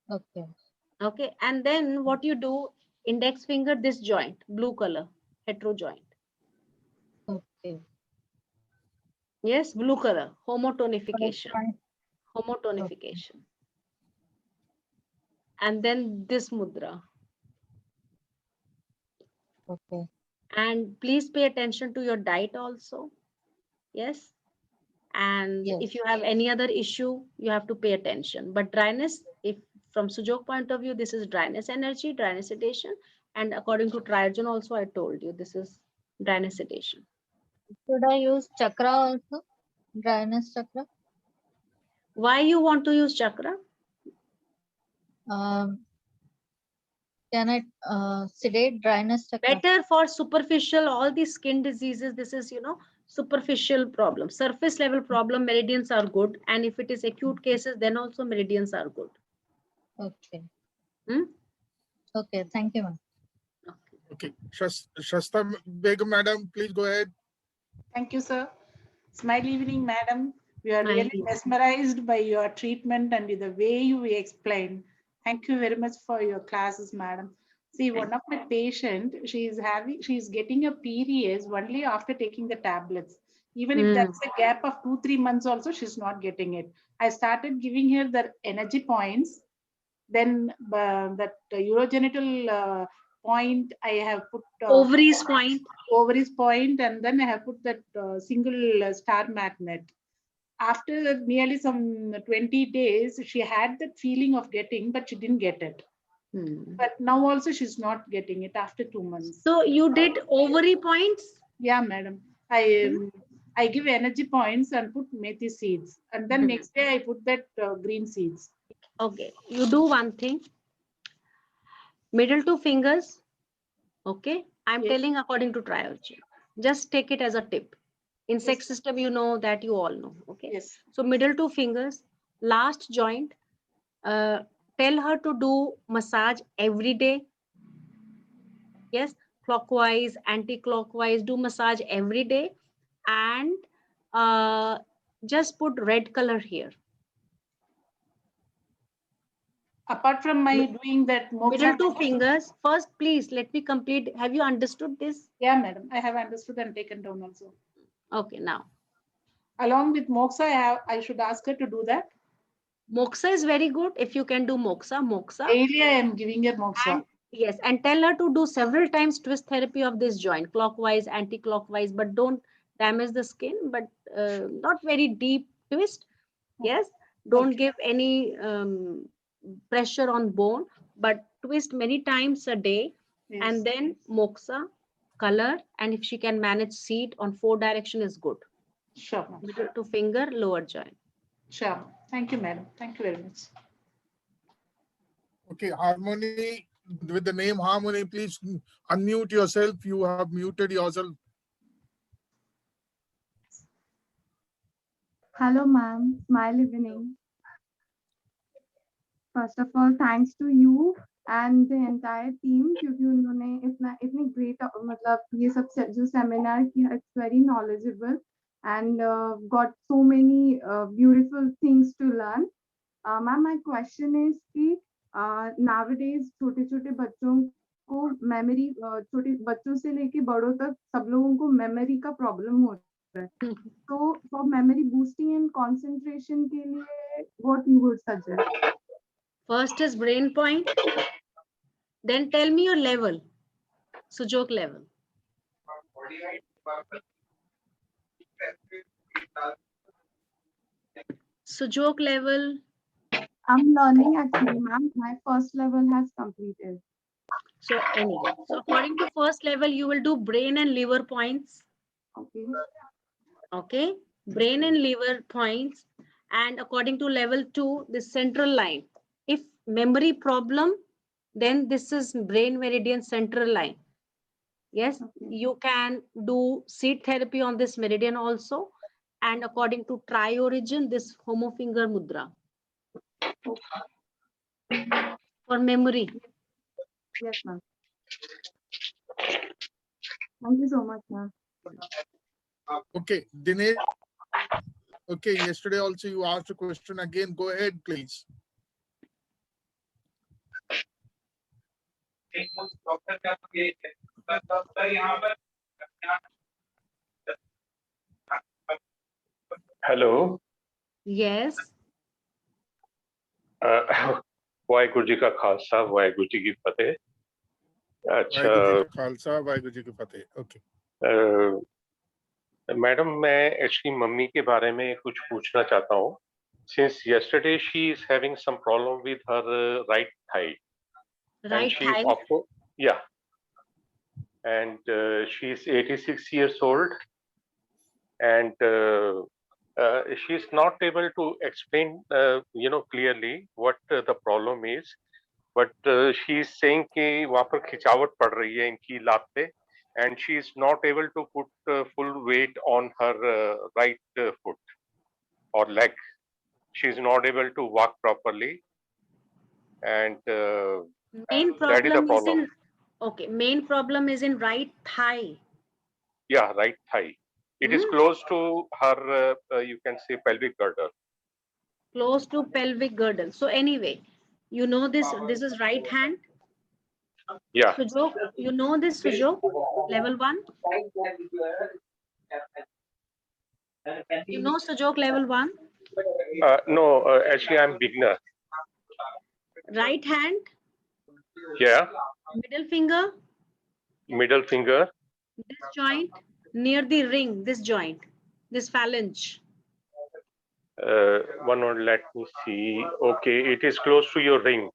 Okay. Okay, and then what you do, index finger, this joint, blue color, hetero joint. Okay. Yes, blue color, homotonification. Fine. Homotonification. And then this mudra. Okay. And please pay attention to your diet also. Yes. And Yes. if you have any other issue, you have to pay attention. But dryness, if from Sujok point of view, this is dryness energy, dryness sedation. And according to Triarjun also, I told you, this is dryness sedation. Should I use chakra also? Dryness chakra? Why you want to use chakra? Can I sedate dryness chakra? Better for superficial, all these skin diseases, this is, superficial problem. Surface level problem, meridians are good. And if it is acute cases, then also meridians are good. Okay. Hmm? Okay, thank you, ma'am. Okay, Shasta Begum, madam, please go ahead. Thank you, sir. Smile evening, madam. We are Smile really evening. mesmerized by your treatment and the way you explain. Thank you very much for your classes, madam. See, one of my patient, she's getting a periods only after taking the tablets. Even if that's a gap of 2-3 months also, she's not getting it. I started giving her the energy points. Then that urogenital point, I have put Ovaries point. And then I have put that single star magnet. After nearly some 20 days, she had that feeling of getting, but she didn't get it. But now also she's not getting it after 2 months. So you did ovary points? Yeah, madam. I give energy points and put methi seeds. And then next day I put that green seeds. Okay, you do one thing. Middle two fingers. Okay, I'm telling according to Triarjun. Just take it as a tip. In sex system, you know that you all know. Okay. Yes. So middle two fingers, last joint. Tell her to do massage every day. Yes, clockwise, anti-clockwise. Do massage every day, and just put red color here. Apart from my doing that Middle moksha, two fingers. First, please let me complete. Have you understood this? yeah, madam, I have understood and taken down also. Okay, now. Along with moksha, I should ask her to do that. Moksha is very good. If you can do moksha. Daily I am giving her moksha. And yes, and tell her to do several times twist therapy of this joint, clockwise, anti-clockwise, but don't damage the skin, but not very deep twist. Yes, don't give any pressure on bone, but twist many times a day. Yes. And then moksha, color, and if she can manage seat on 4 direction is good. Sure, ma'am. Middle to finger, lower joint. Sure, ma'am. Thank you, madam. Thank you very much. Okay, Harmony, with the name Harmony, please unmute yourself. You have muted yourself. Hello, ma'am. Smile evening. First of all, thanks to you and the entire team क्योंकि उन्होंने इतनी great मतलब ये सब जो seminar किया, it's very knowledgeable and got so many beautiful things to learn. Ma'am, my question is कि nowadays छोटे बच्चों को memory छोटे बच्चों से लेके बड़ों तक सब लोगों को memory का problem होता है. So for memory boosting and concentration के लिए what you would suggest? First is brain point. Then tell me your level. Sujok level. Sujok level. I'm learning actually, ma'am. My first level has completed. So anyway, so according to first level, you will do brain and liver points. Okay. Okay, brain and liver points. And according to level 2, the central line. If memory problem, then this is brain meridian central line. Yes, you can do seat therapy on this meridian also. And according to tri-origin, this homo finger mudra. For memory. Yes, ma'am. Thank you so much, ma'am. Okay, Dinesh. Okay, yesterday also you asked a question again. Go ahead, please. Hello. Yes. Waheguru ji का खालसा वाहिगुरु जी की फतेह. अच्छा वाहिगुरु जी का खालसा वाहिगुरु जी की फतेह. Okay. Madam मैं actually mummy के बारे में कुछ पूछना चाहता हूँ. Since yesterday she is having some problem with her right thigh. Right thigh. Yeah. And she is 86 years old. And she is not able to explain, clearly what the problem is. But she is saying कि वहाँ पर खिंचावट पड़ रही है इनकी लात पे, and she is not able to put full weight on her right foot or leg. She is not able to walk properly, and Main that is the problem is problem. in, okay, main problem is in right thigh. Yeah, right thigh. It is close to her, you can say, pelvic girdle. Close to pelvic girdle. So anyway, you know this is right hand. Yeah. Sujok, you know this Sujok, level 1? You know Sujok level 1? No, actually I'm beginner. Right hand, Yeah. middle finger, Middle finger. this joint, near the ring, this joint, this phalange. One more, let me see. Okay, it is close to your ring.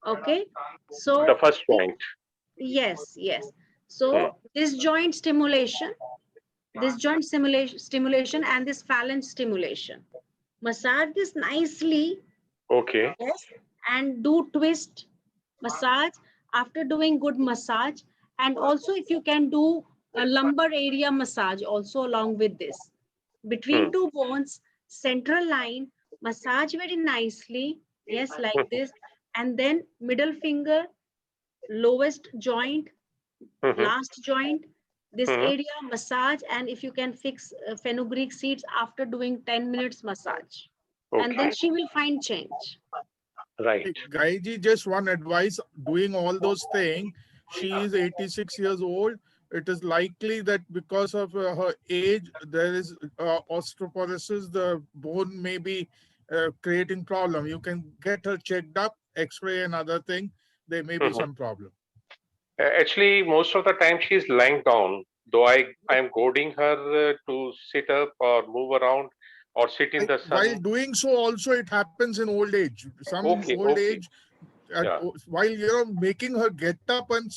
Okay, so The first joint. yes. So this joint stimulation, and this phalange stimulation. Massage this nicely. Okay. Yes, and do twist massage. After doing good massage, and also if you can do a lumbar area massage also along with this. Between two bones, central line, massage very nicely. Yes, like this. And then middle finger, lowest joint, last joint, this area massage. And if you can fix fenugreek seeds after doing 10 minutes massage. And then she will find change. Right. Gaiji, just one advice, doing all those things, she is 86 years old. It is likely that because of her age, there is osteoporosis, the bone may be creating problem. You can get her checked up, x-ray and other thing. There may be Mhm. some problem. Actually, most of the time she's lying down, though I am goading her to sit up or move around or sit in the While sun. doing so, also it happens in old age. Some Okay, old okay. age, Yeah. while making her get up and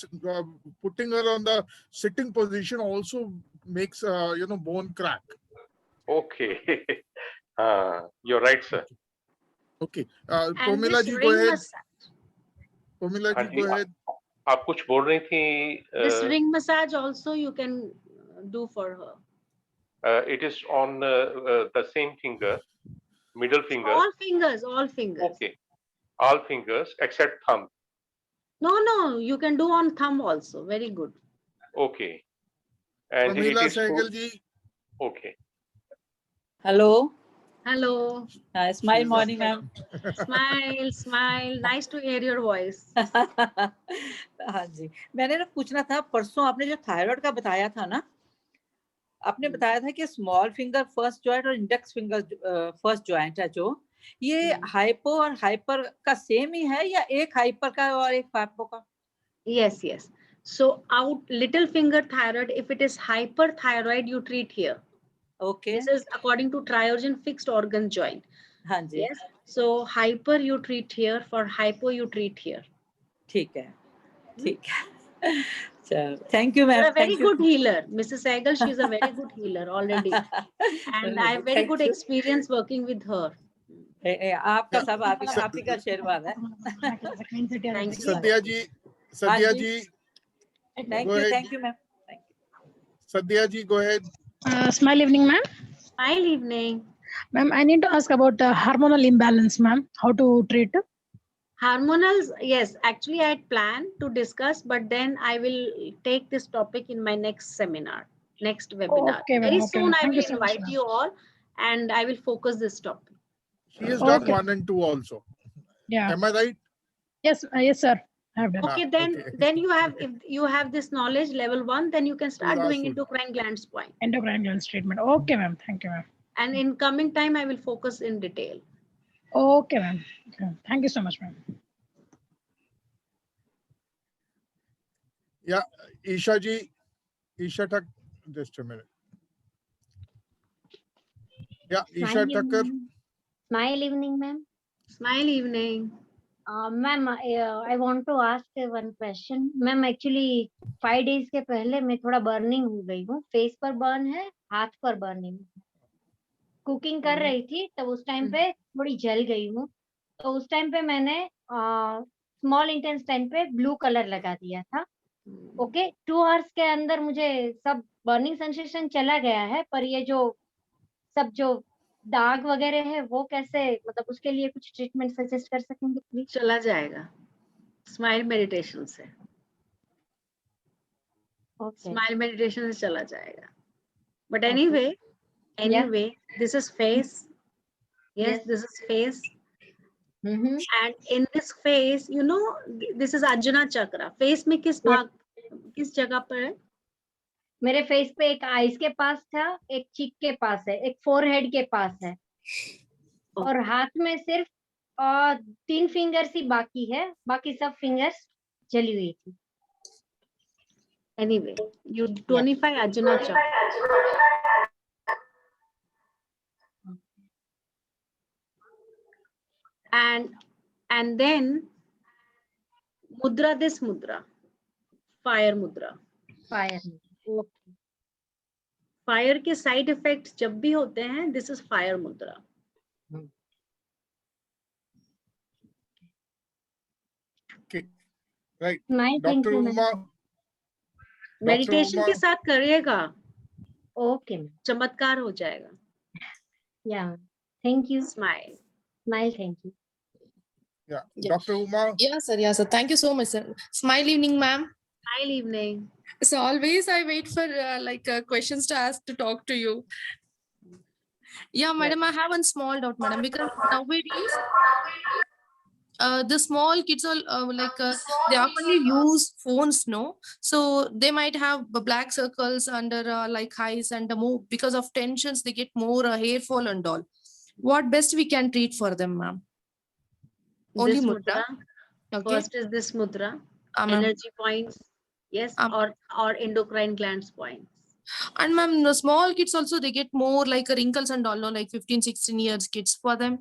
putting her on the sitting position also makes bone crack. Okay. You're right, sir. Okay, And Pomila this ji, go ring ahead. massage, Pomila हाँ ji, जी, go ahead. आप कुछ बोल रही थी? this ring massage also you can do for her. It is on the same finger, middle finger. All fingers, all fingers. Okay, all fingers except thumb. No, you can do on thumb also. Very good. Okay, and it Pramila is Sehgal ji. okay. Hello. Hello. Smile She's morning, ma'am. Smile, smile. Nice to hear your voice. हाँ जी, मैंने ना पूछना था, परसों आपने जो thyroid का बताया था ना, आपने बताया था कि स्मॉल फिंगर फर्स्ट जॉइंट और इंडेक्स फिंगर फर्स्ट जॉइंट है जो, ये हाइपो और हाइपर का सेम ही है या एक हाइपर का और एक हाइपो का? Yes, yes. So out little finger thyroid, if it is hyperthyroid, you treat here. Okay. This is according to Triogen fixed organ joint. हाँ जी. Yes. So hyper you treat here, for hypo you treat here. ठीक है, ठीक है. चलो, thank you, ma'am. You're a very Thank you. good healer, Mrs. Sehgal. She's a very good healer already, and I have very Thank good you. experience working with her. आपका सब आप ही का आशीर्वाद है. Thank you. Sadhya ji, Sadhya ji. Thank Go you, ahead. thank you, ma'am. Sadhya ji, go ahead. Smile evening, ma'am. Smile evening. Ma'am, I need to ask about hormonal imbalance, ma'am. How to treat it? Hormonals, yes, actually I had planned to discuss, but then I will take this topic in my next seminar, next webinar. Okay, ma'am. Very Okay, soon ma'am. I Thank will you so much, invite ma'am. you all and I will focus this topic. She has done Okay. 1 and 2 also. Yeah. Am I right? Yes, yes, sir. I have done. Okay, then you have, if you have this knowledge level 1, then you can start Last doing one. endocrine glands point. Endocrine glands treatment. Okay, ma'am. Thank you, ma'am. And in coming time, I will focus in detail. Okay, ma'am. Okay. Thank you so much, ma'am. Yeah, Isha ji, Isha Thakur, just a minute. Yeah, Isha Thakur. Smile evening, ma'am. Smile evening. Ma'am, I want to ask one question. Ma'am, actually 5 days के पहले मैं थोड़ा burning हो गई हूँ. Face पर burn है, हाथ पर बर्निंग. कुकिंग कर रही थी तब उस टाइम पे थोड़ी जल गई हूँ. तो उस टाइम पे मैंने स्मॉल इंटेस्टाइन पे ब्लू कलर लगा दिया था. ओके, 2 आवर्स के अंदर मुझे सब बर्निंग सेंसेशन चला गया है, पर ये जो सब जो दाग वगैरह है वो कैसे, मतलब उसके लिए कुछ ट्रीटमेंट सजेस्ट कर सकेंगे प्लीज? चला जाएगा स्माइल मेडिटेशन से. स्माइल मेडिटेशन से चला जाएगा. But anyway, this is face. Yes, this is face. And in this face, you know, this is Ajna chakra. Face में किस भाग, किस जगह पर है? मेरे फेस पे एक आईज के पास था, एक चीक के पास है, एक फोरहेड के पास है, और हाथ में सिर्फ 3 फिंगर्स ही बाकी है, बाकी सब फिंगर्स जली हुई थी. Anyway, you tonify Ajna chakra. And then mudra, this mudra, fire mudra. Fire. Okay. Fire के side effects जब भी होते हैं, this is fire mudra. Okay, right. Nice, thank Dr. you, Uma. ma'am. Meditation Uma. के साथ करिएगा. Okay. चमत्कार हो जाएगा. Yeah. Thank you. Smile. Smile. Thank you. Yeah. Dr. Uma. Yes, sir. Yes, sir. Thank you so much, sir. Smile evening, ma'am. Smile evening. So always I wait for questions to ask to talk to you. Yeah, madam, I have one small doubt, madam, because nowadays the small kids are they oftenly use phones, no? So they might have black circles under like eyes, and more because of tensions they get more hair fall and all. What best we can treat for them, ma'am? Only This mudra. mudra. Okay. First is this mudra. Ma'am. Energy points. Yes, or endocrine glands points. And ma'am, the small kids also, they get more like wrinkles and all, no? Like 15, 16 years kids for them.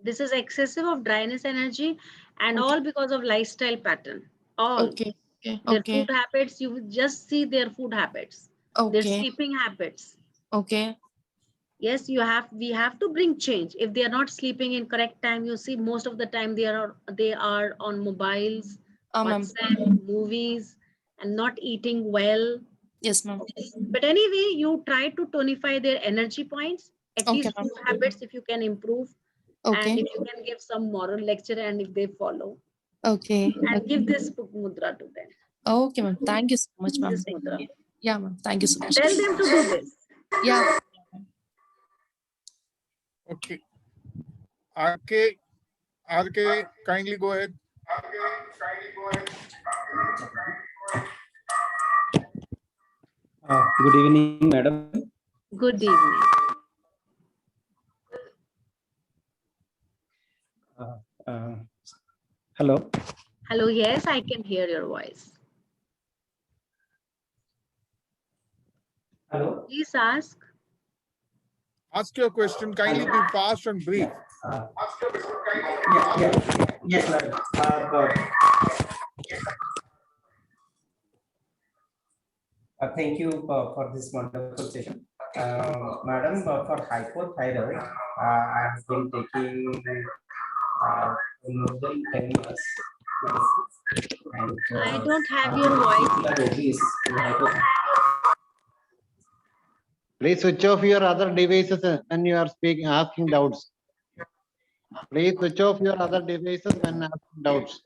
This is excessive of dryness energy, and all because of lifestyle pattern. All. Okay. Okay. Their Okay. food habits, you will just see their food habits. Their Okay. sleeping habits. Okay. Yes, we have to bring change. If they are not sleeping in correct time, you see most of the time they are on mobiles, Ma'am. WhatsApp, movies, and not eating well. Yes, ma'am. But anyway, you try to tonify their energy points, at Okay, least ma'am. food habits if you can improve. Okay. And if you can give some moral lecture, and if they follow, Okay. and give this mudra to them. Okay, ma'am. Thank you so much, ma'am. This mudra. Yeah, ma'am. Thank you so much. Tell them to do this. Yeah. Okay. RK, kindly go ahead. Good evening, madam. Good evening. Hello. Hello, yes, I can hear your voice. Hello. Please ask. Ask your question. Kindly be fast and brief. Yes, madam. Thank you for this wonderful session. Madam, for hypothyroid, I have been taking more than 10 years. And, I don't have your voice. Please switch off your other devices when you are speaking, asking doubts. Please switch off your other devices when asking doubts.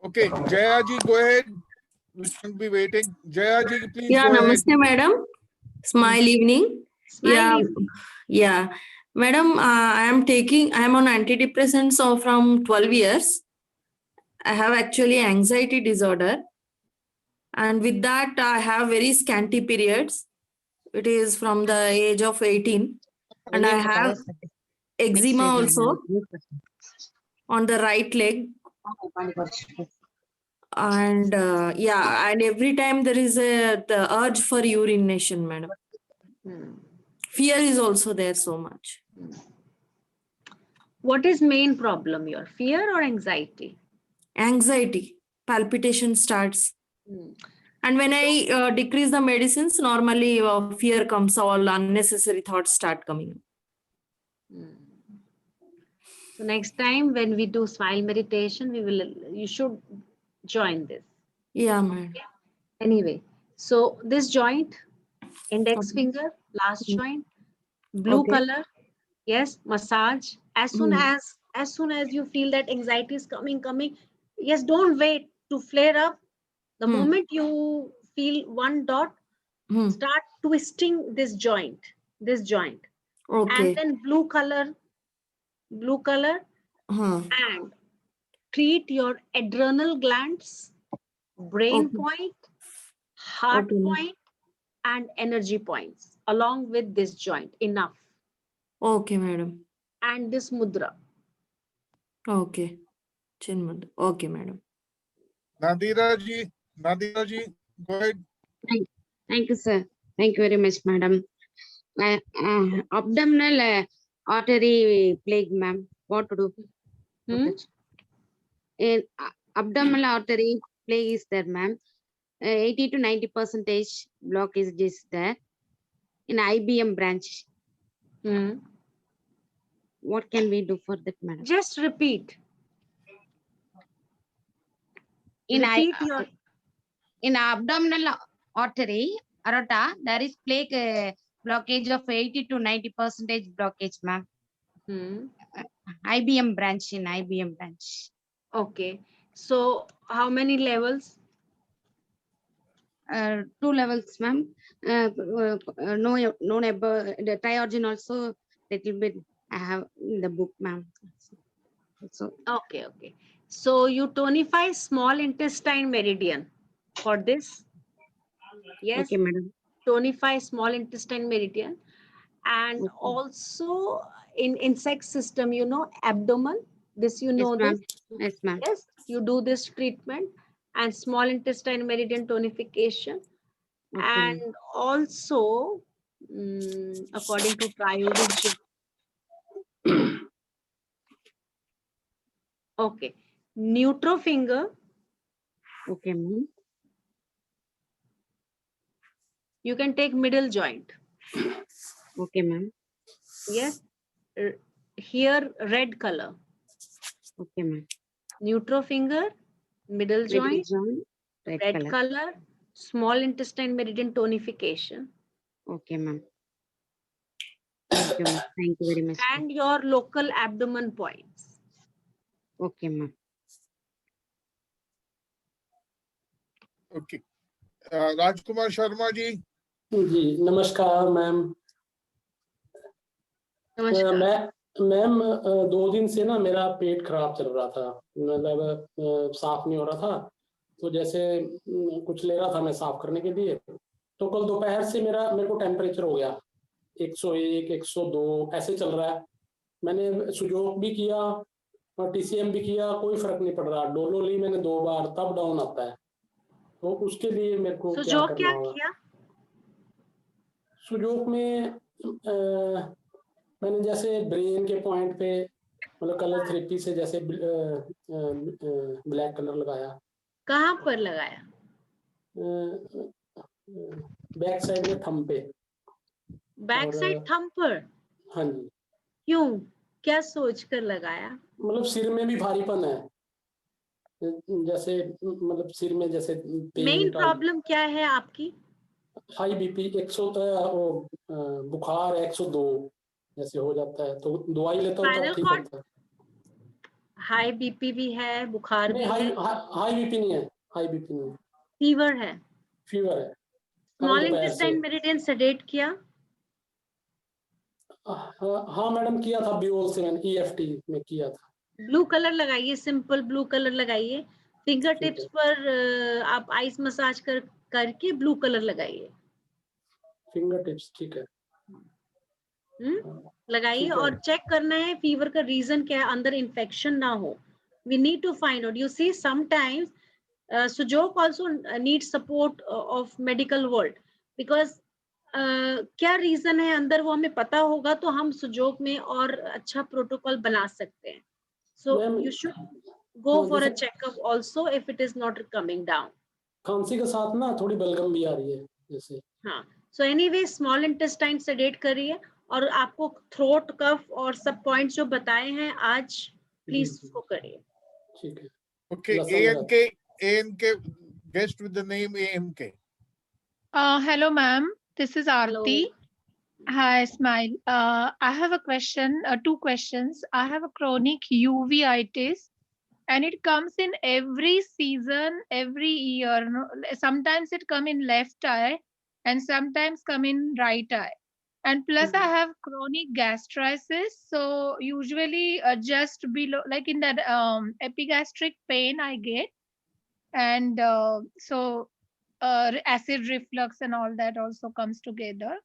Okay, Jayaji, go ahead. We shouldn't be waiting. Jayaji, please Yeah, go ahead. namaste, madam. Smile evening. Smile Yeah. Madam, I am on antidepressants from 12 years. I have actually anxiety disorder. And with that, I have very scanty periods. It is from the age of 18. And I have eczema also on the right leg. And yeah, and every time there is the urge for urination, madam. Fear is also there so much. What is main problem here? Fear or anxiety? Anxiety, palpitation starts. And when I decrease the medicines, normally fear comes, all unnecessary thoughts start coming. So next time when we do smile meditation, you should join this. Yeah, madam. Anyway, so this joint, index finger, last joint, blue color, yes, massage. As soon as you feel that anxiety is coming, yes, don't wait to flare up. The moment you feel one dot, start twisting this joint. Okay. And then blue color, and treat your adrenal glands, brain point, heart point, and energy points along with this joint. Enough. Okay, madam. And this mudra. Okay. Chin mudra. Okay, madam. Nadira ji, go ahead. Thank you, sir. Thank you very much, madam. Abdominal artery plague, ma'am. What to do? In abdominal artery plague is there, ma'am. 80 to 90% blockage is there in IBM branch. What can we do for that, madam? Just repeat. In abdominal artery, aorta, there is plague blockage of 80 to 90% blockage, ma'am. IBM branch, in IBM branch. Okay. So how many levels? 2 levels, ma'am. No, the triorigin also little bit I have in the book, ma'am. So Okay, okay. So you tonify small intestine meridian for this. Yes. okay, madam. Tonify small intestine meridian. And Okay. also in insect system, you know, abdomen. This you Yes, know ma'am. this. Yes, ma'am. Yes, you do this treatment and small intestine meridian tonification. Okay, ma'am. And also, according to trials, okay, neutro finger. Okay, ma'am. You can take middle joint. Okay, ma'am. Yes, here red color. Okay, ma'am. Neutro finger, middle Middle joint, joint, red red color. color, small intestine meridian tonification. Okay, ma'am. Thank you, ma'am. Thank you very much. And your local abdomen points. Okay, ma'am. Okay. Rajkumar Sharma ji. जी नमस्कार ma'am. Ma'am 2 दिन से ना मेरा पेट खराब चल रहा था, मतलब साफ नहीं हो रहा था। तो जैसे कुछ ले रहा था मैं साफ करने के लिए, तो कल दोपहर से मेरे को टेम्परेचर हो गया 101 102 ऐसे चल रहा है। मैंने सुजोक भी किया और TCM भी किया, कोई फर्क नहीं पड़ रहा। डोलो ली मैंने 2 बार, तब डाउन आता है। तो उसके लिए मेरे को क्या करना होगा? किया? सुजोक में मैंने जैसे ब्रेन के पॉइंट पे मतलब कलर थेरेपी से जैसे ब्लैक कलर लगाया। कहाँ पर लगाया? बैक साइड में थंब पे। बैक साइड थंब पर? हाँ जी। क्यों, क्या सोच कर लगाया? मतलब सिर में भी भारीपन है, जैसे मतलब सिर में जैसे मेन प्रॉब्लम क्या है आपकी? हाई बीपी 100 बुखार 102 जैसे हो जाता है, तो दवाई लेता हूँ तब ठीक होता है। हाई बीपी भी है, बुखार भी है? हाई बीपी नहीं है, हाई बीपी नहीं है। फीवर है? फीवर है। स्मॉल इंटेस्टाइन मेरिडियन सेडेट किया? हाँ मैडम किया था, बियोल से मैंने EFT में किया था। ब्लू कलर लगाइए, सिंपल ब्लू कलर लगाइए। फिंगर टिप्स पर आप आइस मसाज करके ब्लू कलर लगाइए। फिंगर टिप्स ठीक है। लगाइए और चेक करना है फीवर का रीजन क्या है, अंदर इन्फेक्शन ना हो। We need to find out. You see sometimes Sujok also need support of medical world, because क्या रीजन है अंदर वो हमें पता होगा तो हम सुजोक में और अच्छा प्रोटोकॉल बना सकते हैं। So you should go for a checkup also if it is not coming down. खांसी के साथ ना थोड़ी बलगम भी आ रही है जैसे। हाँ, so anyway small intestine sedate करिए और आपको थ्रोट कफ और सब पॉइंट्स जो बताए हैं आज प्लीज उसको करिए। ठीक है। Okay, ANK guest with the name AMK. Hello, ma'am. This is Aarti. Hi, Smile. I have a question, 2 questions. I have a chronic uveitis, and it comes in every season, every year. No? Sometimes it come in left eye, and sometimes come in right eye. And plus, I have chronic gastritis. So usually, just below, like in that epigastric pain, I get, and so acid reflux and all that also comes together.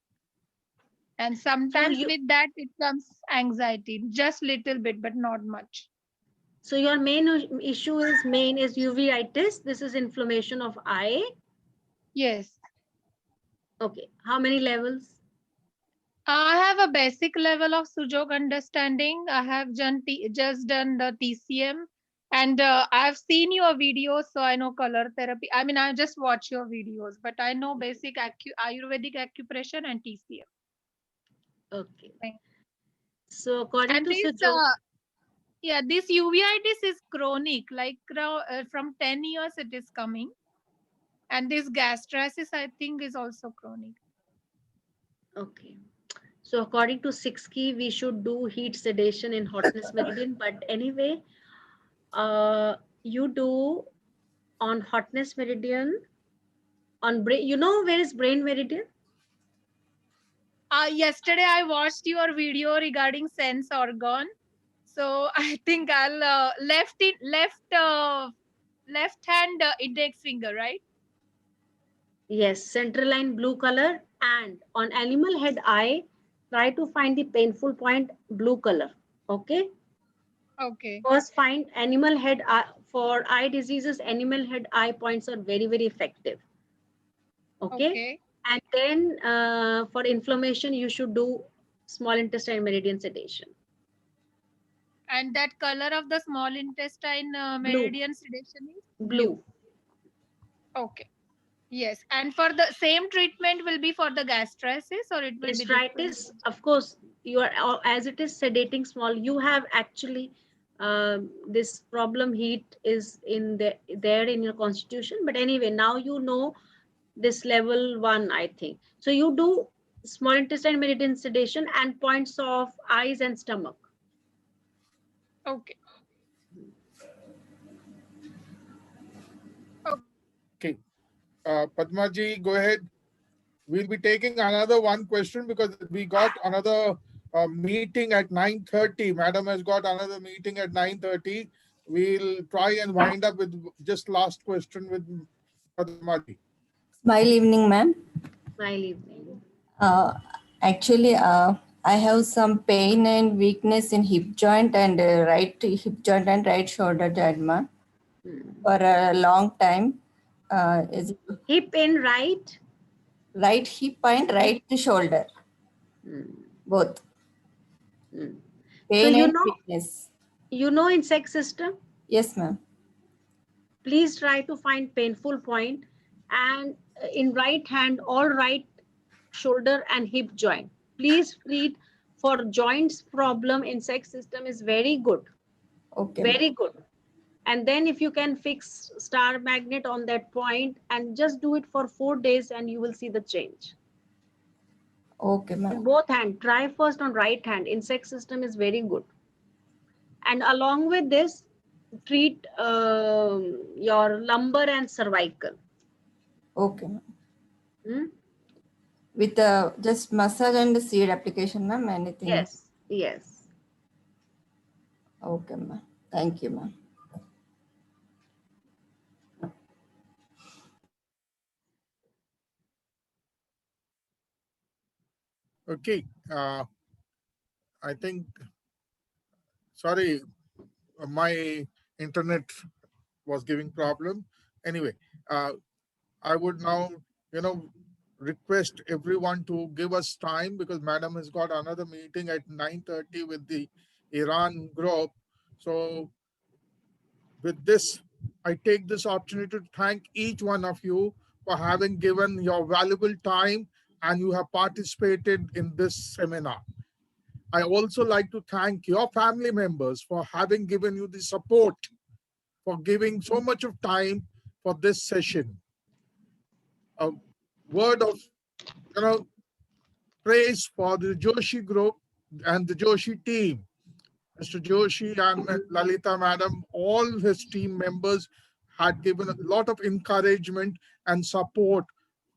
And sometimes with that it comes anxiety, just little bit, but not much. So your main issue is uveitis. This is inflammation of eye. Yes. Okay. How many levels? I have a basic level of Sujok understanding. I have just done the TCM, and I've seen your videos, so I know color therapy. I mean, I just watch your videos, but I know basic Ayurvedic acupressure and TCM. Okay. So according to this, yeah, this uveitis is chronic, like from 10 years it is coming. And this gastritis, I think, is also chronic. Okay. So according to 6 key, we should do heat sedation in hotness meridian. But anyway, you do on hotness meridian, on brain. You know where is brain meridian? Yesterday I watched your video regarding sense organ. So I think I'll left hand index finger, right? Yes, central line blue color, and on animal head eye, try to find the painful point blue color. Okay. Okay. First find animal head eye. For eye diseases, animal head eye points are very, very effective. Okay. Okay. And then for inflammation, you should do small intestine meridian sedation. And that color of the small intestine meridian sedation is Blue. Okay. Yes. And for the same treatment will be for the gastritis, or it will be different? Gastritis, of course, you are as it is sedating small. You have actually this problem heat is in there in your constitution. But anyway, now you know this level 1, I think. So you do small intestine meridian sedation and points of eyes and stomach. Okay. Okay. Padma ji, go ahead. We'll be taking another one question because we got another meeting at 9:30. Madam has got another meeting at 9:30. We'll try and wind up with just last question with Padma ji. Smile evening, ma'am. Smile evening. Actually, I have some pain and weakness in hip joint and right hip joint and right shoulder joint, ma'am, for a long time. Is it hip in right? Right hip and right shoulder, both. So Pain you and know, weakness. you know insect system? Yes, ma'am. Please try to find painful point and in right hand or right shoulder and hip joint. Please read for joints problem. Insect system is very good. Okay. Very good. And then if you can fix star magnet on that point and just do it for 4 days and you will see the change. Okay, ma'am. In both hand, try first on right hand. Insect system is very good. And along with this, treat your lumbar and cervical. Okay, ma'am. Hmm? With just massage and seed application, ma'am. Anything? Yes, yes. Okay, ma'am. Thank you, ma'am. Okay. I think, sorry, my internet was giving problem. Anyway, I would now, request everyone to give us time because Madam has got another meeting at 9:30 with the Iran group. So with this, I take this opportunity to thank each one of you for having given your valuable time and you have participated in this seminar. I also like to thank your family members for having given you the support, for giving so much of time for this session. A word of praise for the Joshi group and the Joshi team. Mr. Joshi and Lalita Madam, all his team members had given a lot of encouragement and support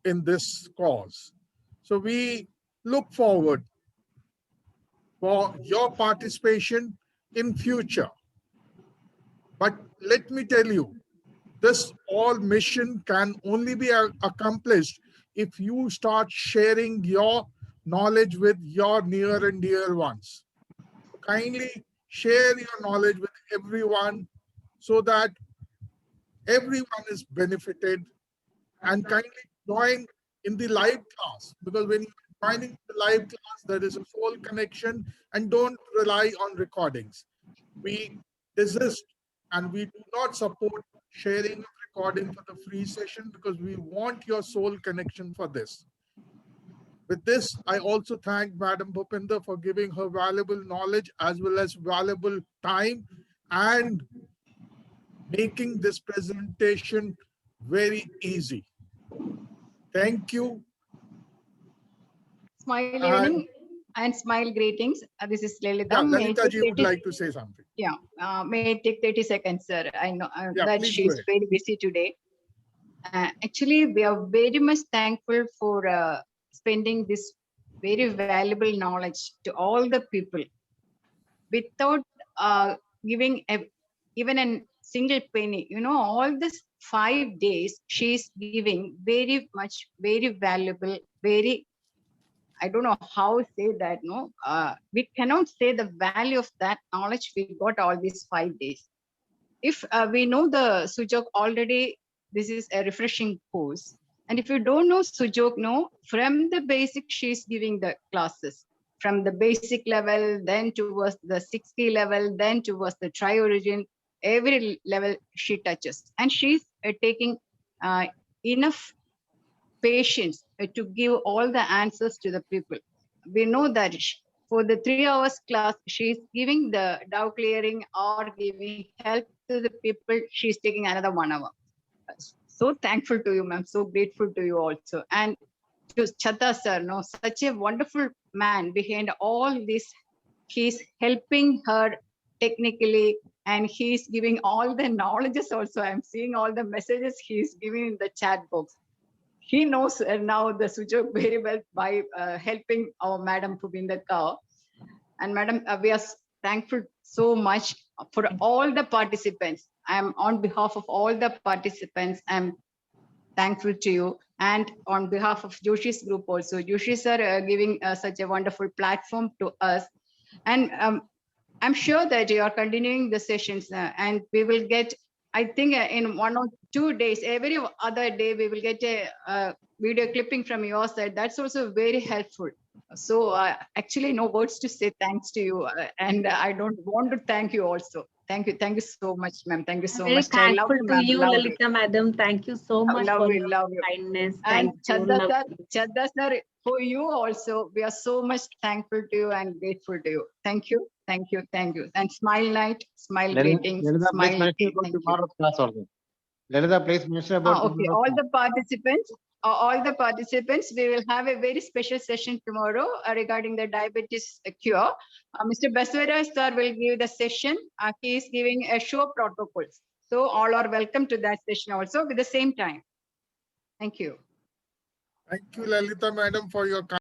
in this cause. So we look forward for your participation in future. But let me tell you, this all mission can only be accomplished if you start sharing your knowledge with your near and dear ones. Kindly share your knowledge with everyone so that everyone is benefited, and kindly join in the live class, because when you're joining the live class, there is a soul connection, and don't rely on recordings. We desist and we do not support sharing of recording for the free session because we want your soul connection for this. With this, I also thank Madam Bhupinder for giving her valuable knowledge as well as valuable time and making this presentation very easy. Thank you. Smile evening and smile greetings. This is Lalita. Yeah, Lalita ji would like to say something. Yeah, may I take 30 seconds, sir? I know that please she's go ahead. very busy today. Actually, we are very much thankful for spending this very valuable knowledge to all the people without giving even a single penny. You know, all this 5 days she's giving very much, very valuable, very, I don't know how to say that, no. We cannot say the value of that knowledge we got all these 5 days. If we know the Sujok already, this is a refreshing course. And if you don't know Sujok, no, from the basic, she's giving the classes. From the basic level, then towards the 6 key level, then towards the tri-origin, every level she touches. And she's taking enough patience to give all the answers to the people. We know that for the 3 hours class, she's giving the doubt clearing or giving help to the people. She's taking another 1 hour. So thankful to you, ma'am. So grateful to you also. And to Chata sir, no, such a wonderful man behind all this. He's helping her technically, and he's giving all the knowledges also. I'm seeing all the messages he's giving in the chat box. He knows now the Sujok very well by helping our Madam Pubinder Kaur. And Madam, we are thankful so much for all the participants. I am on behalf of all the participants, I'm thankful to you. And on behalf of Joshi's group also, Joshi sir giving such a wonderful platform to us. And I'm sure that you are continuing the sessions and we will get, I think in 1 or 2 days, every other day, we will get a video clipping from your side. That's also very helpful. So actually no words to say thanks to you. And I don't want to thank you also. Thank you. Thank you so much, ma'am. Thank you so Very much. I love thankful to you, Lalita madam. Thank you so much for your kindness. And Thank you. Chadda sir, for you also, we are so much thankful to you and grateful to you. Thank you. Thank you. Thank you. And smile night, smile greetings, Lalita, please smile. mention about tomorrow's class also. Lalita, please mention about Okay, tomorrow's class. all the participants, we will have a very special session tomorrow regarding the diabetes cure. Mr. Baswara sir will give the session. He is giving a show protocols. So all are welcome to that session also with the same time. Thank you. Thank you, Lalita madam, for your